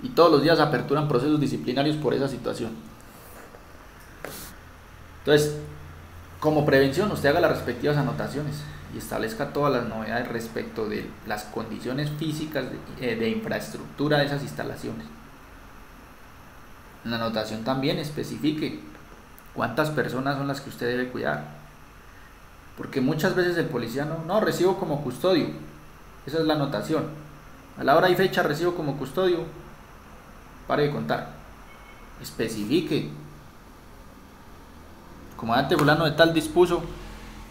Y todos los días aperturan procesos disciplinarios por esa situación. Entonces, como prevención, usted haga las respectivas anotaciones y establezca todas las novedades respecto de las condiciones físicas de infraestructura de esas instalaciones. En la anotación también especifique cuántas personas son las que usted debe cuidar. Porque muchas veces el policía no recibo como custodio. Esa es la anotación. A la hora y fecha recibo como custodio. Pare de contar. Especifique. Comandante fulano de tal dispuso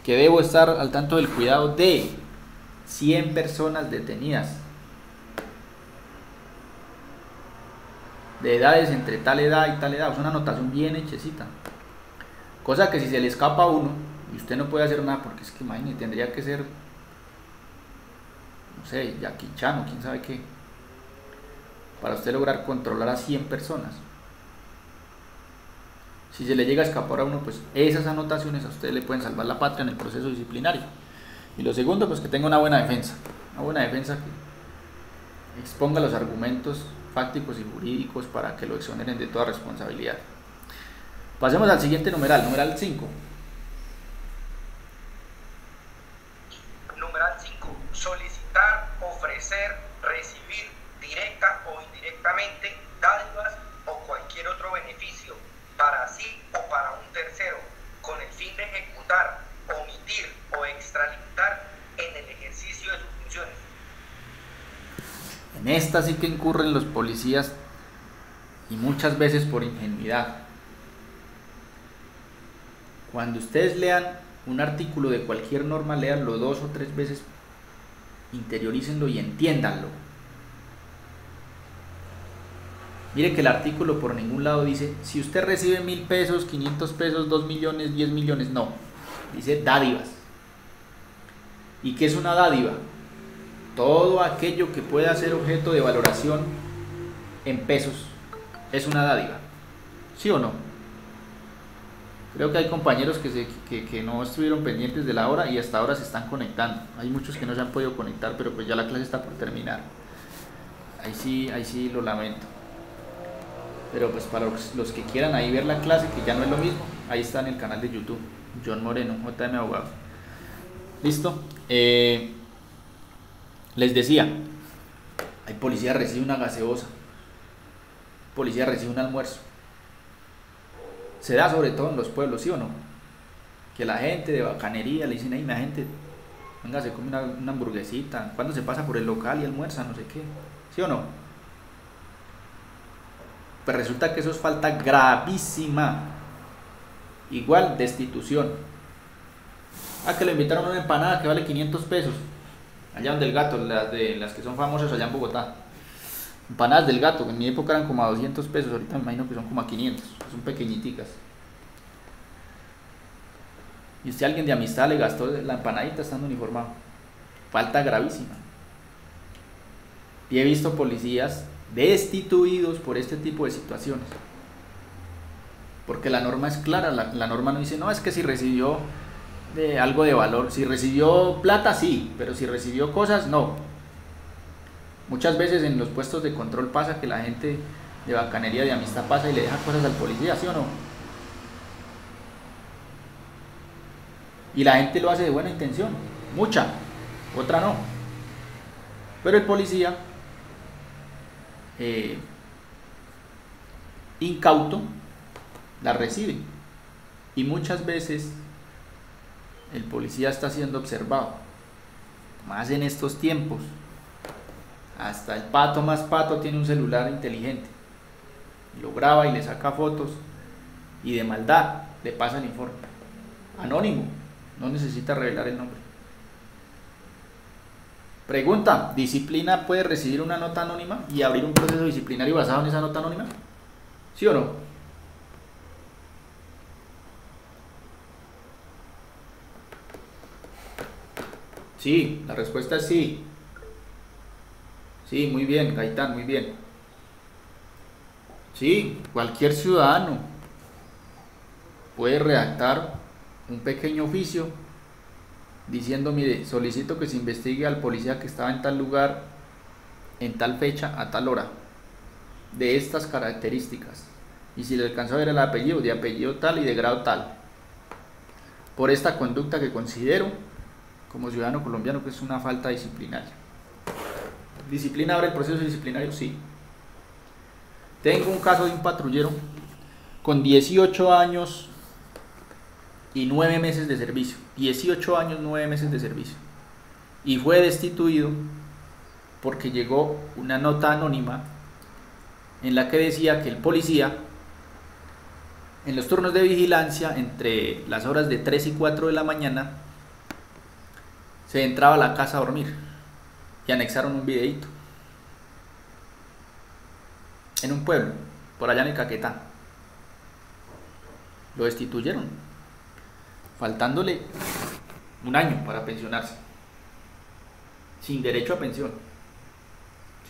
que debo estar al tanto del cuidado de 100 personas detenidas, de edades entre tal edad y tal edad. Es una anotación bien hechecita. Cosa que si se le escapa a uno y usted no puede hacer nada, porque es que imagínese, tendría que ser, no sé, Jackie Chan o quién sabe qué, para usted lograr controlar a 100 personas. Si se le llega a escapar a uno, pues esas anotaciones a usted le pueden salvar la patria en el proceso disciplinario. Y lo segundo, pues que tenga una buena defensa que exponga los argumentos fácticos y jurídicos para que lo exoneren de toda responsabilidad. Pasemos al siguiente numeral, numeral 5. Numeral 5. Solicitar, ofrecer, recibir directa o indirectamente dádivas o cualquier otro beneficio para sí o para un tercero, con el fin de ejecutar, omitir o extralimitar en el ejercicio En esta sí que incurren los policías y muchas veces por ingenuidad. Cuando ustedes lean un artículo de cualquier norma, léanlo 2 o 3 veces, interiorícenlo y entiéndanlo. Mire que el artículo por ningún lado dice, si usted recibe 1.000 pesos, 500 pesos, 2 millones, 10 millones, no. Dice dádivas. ¿Y qué es una dádiva? Todo aquello que pueda ser objeto de valoración en pesos es una dádiva. ¿Sí o no? Creo que hay compañeros que no estuvieron pendientes de la hora y hasta ahora se están conectando. Hay muchos que no se han podido conectar, pero pues ya la clase está por terminar. Ahí sí lo lamento. Pero pues para los que quieran ahí ver la clase, que ya no es lo mismo, ahí está en el canal de YouTube, John Moreno, JM Abogado. ¿Listo? Les decía, hay policía recibe una gaseosa, policía recibe un almuerzo. Se da sobre todo en los pueblos, ¿sí o no? Que la gente de bacanería le dicen, ay, la gente, venga, se come una hamburguesita, cuando se pasa por el local y almuerza, no sé qué, ¿sí o no? Pues resulta que eso es falta gravísima. Igual, destitución. Que le invitaron a una empanada que vale 500 pesos. Allá donde el Gato, las que son famosas allá en Bogotá. Empanadas del Gato, que en mi época eran como a 200 pesos, ahorita me imagino que son como a 500, son pequeñiticas. Y usted, alguien de amistad, le gastó la empanadita estando uniformado. Falta gravísima. Y he visto policías destituidos por este tipo de situaciones. Porque la norma es clara, la norma no dice, no, es que si recibió algo de valor, si recibió plata sí, pero si recibió cosas no. Muchas veces en los puestos de control pasa que la gente de bacanería, de amistad pasa y le deja cosas al policía, ¿sí o no? Y la gente lo hace de buena intención, mucha, otra no. Pero el policía incauto la recibe y muchas veces el policía está siendo observado, más en estos tiempos. Hasta el pato más pato tiene un celular inteligente, lo graba y le saca fotos y de maldad le pasa el informe anónimo, no necesita revelar el nombre. Pregunta, ¿disciplina puede recibir una nota anónima y abrir un proceso disciplinario basado en esa nota anónima? ¿Sí o no? Sí, la respuesta es sí. Sí, muy bien, Gaitán, muy bien. Sí, cualquier ciudadano puede redactar un pequeño oficio diciendo, mire, solicito que se investigue al policía que estaba en tal lugar, en tal fecha, a tal hora, de estas características, y si le alcanzó a ver el apellido, de apellido tal y de grado tal, por esta conducta que considero como ciudadano colombiano que es una falta disciplinaria. ¿Disciplina abre el proceso disciplinario? Sí. Tengo un caso de un patrullero con 18 años y 9 meses de servicio. 18 años, 9 meses de servicio. Y fue destituido porque llegó una nota anónima en la que decía que el policía, en los turnos de vigilancia, entre las horas de 3 y 4 de la mañana, se entraba a la casa a dormir y anexaron un videíto en un pueblo, por allá en el Caquetá. Lo destituyeron, faltándole un año para pensionarse, sin derecho a pensión,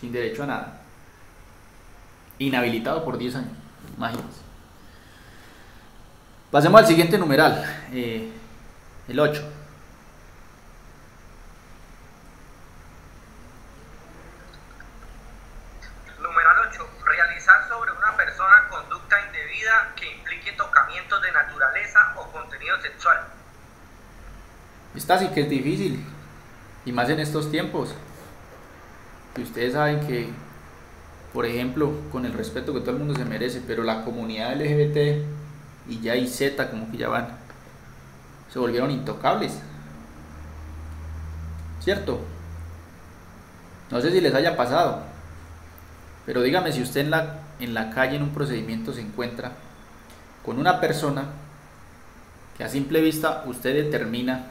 sin derecho a nada, inhabilitado por 10 años, imagínense. Pasemos al siguiente numeral, el 8. Numeral 8. Realizar sobre una persona conducta indebida que implique tocamientos de naturaleza o contenido sexual. Esta sí que es difícil, y más en estos tiempos, que ustedes saben que, por ejemplo, con el respeto que todo el mundo se merece, pero la comunidad LGBT y ya y Z, como que ya van, se volvieron intocables, ¿cierto? No sé si les haya pasado, Pero dígame si usted en la calle, en un procedimiento, se encuentra con una persona que a simple vista usted determina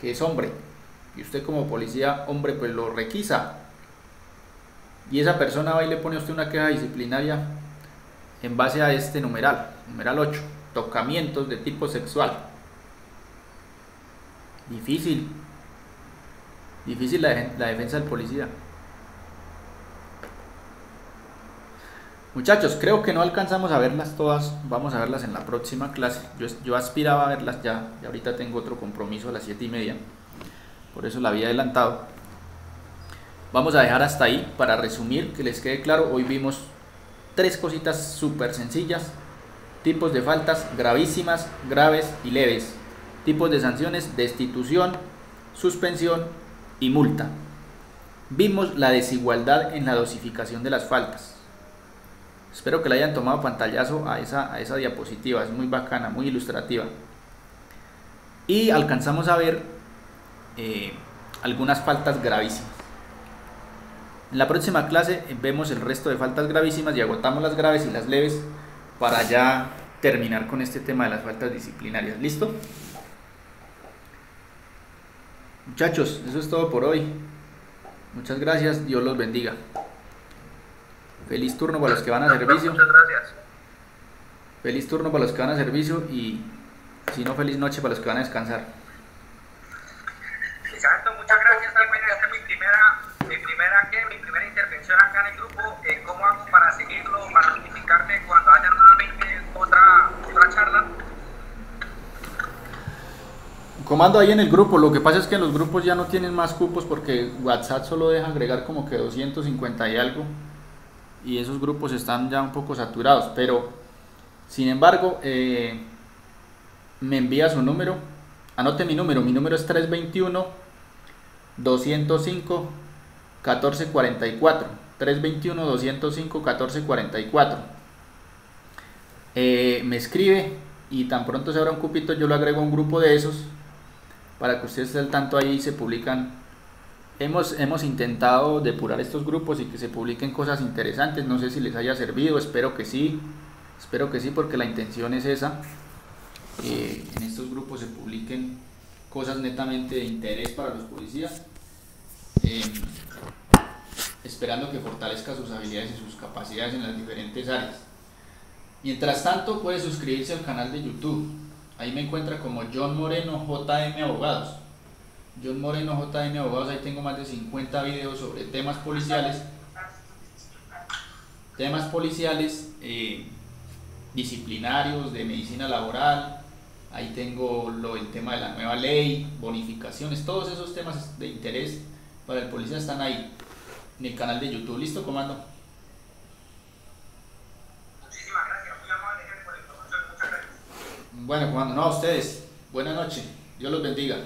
que es hombre, y usted como policía, hombre, pues lo requisa, y esa persona va y le pone a usted una queja disciplinaria en base a este numeral 8, tocamientos de tipo sexual. Difícil la defensa del policía. Muchachos, creo que no alcanzamos a verlas todas, vamos a verlas en la próxima clase. Yo aspiraba a verlas ya, y ahorita tengo otro compromiso a las 7:30, por eso la había adelantado. Vamos a dejar hasta ahí para resumir, que les quede claro. Hoy vimos 3 cositas súper sencillas: tipos de faltas gravísimas, graves y leves, tipos de sanciones: destitución, suspensión y multa. Vimos la desigualdad en la dosificación de las faltas. Espero que le hayan tomado pantallazo a esa diapositiva, es muy bacana, muy ilustrativa. Y alcanzamos a ver algunas faltas gravísimas. En la próxima clase vemos el resto de faltas gravísimas y agotamos las graves y las leves para ya terminar con este tema de las faltas disciplinarias. ¿Listo? Muchachos, eso es todo por hoy. Muchas gracias, Dios los bendiga. Feliz turno para los que van a servicio. Muchas gracias. Feliz turno para los que van a servicio y, si no, feliz noche para los que van a descansar. Exacto, muchas gracias. Esta es mi primera intervención acá en el grupo. ¿Cómo hago para seguirlo, para notificarme cuando haya nuevamente otra charla? Comando ahí en el grupo. Lo que pasa es que los grupos ya no tienen más cupos porque WhatsApp solo deja agregar como que 250 y algo, y esos grupos están ya un poco saturados, pero sin embargo me envía su número. Anote mi número es 321-205-1444, 321-205-1444. Me escribe y tan pronto se abra un cupito yo lo agrego a un grupo de esos para que usted esté al tanto. Ahí se publican. Hemos intentado depurar estos grupos y que se publiquen cosas interesantes. No sé si les haya servido, espero que sí, porque la intención es esa. En estos grupos se publiquen cosas netamente de interés para los policías, esperando que fortalezca sus habilidades y sus capacidades en las diferentes áreas. Mientras tanto, puede suscribirse al canal de YouTube. Ahí me encuentra como John Moreno JM Abogados. John Moreno JM Abogados. Ahí tengo más de 50 videos sobre temas policiales, disciplinarios, de medicina laboral. Ahí tengo el tema de la nueva ley, bonificaciones, todos esos temas de interés para el policía están ahí en el canal de YouTube. ¿Listo, comando? Muchísimas gracias, muy amable por la información, muchas gracias. Bueno, comando, no, a ustedes, buenas noches, Dios los bendiga.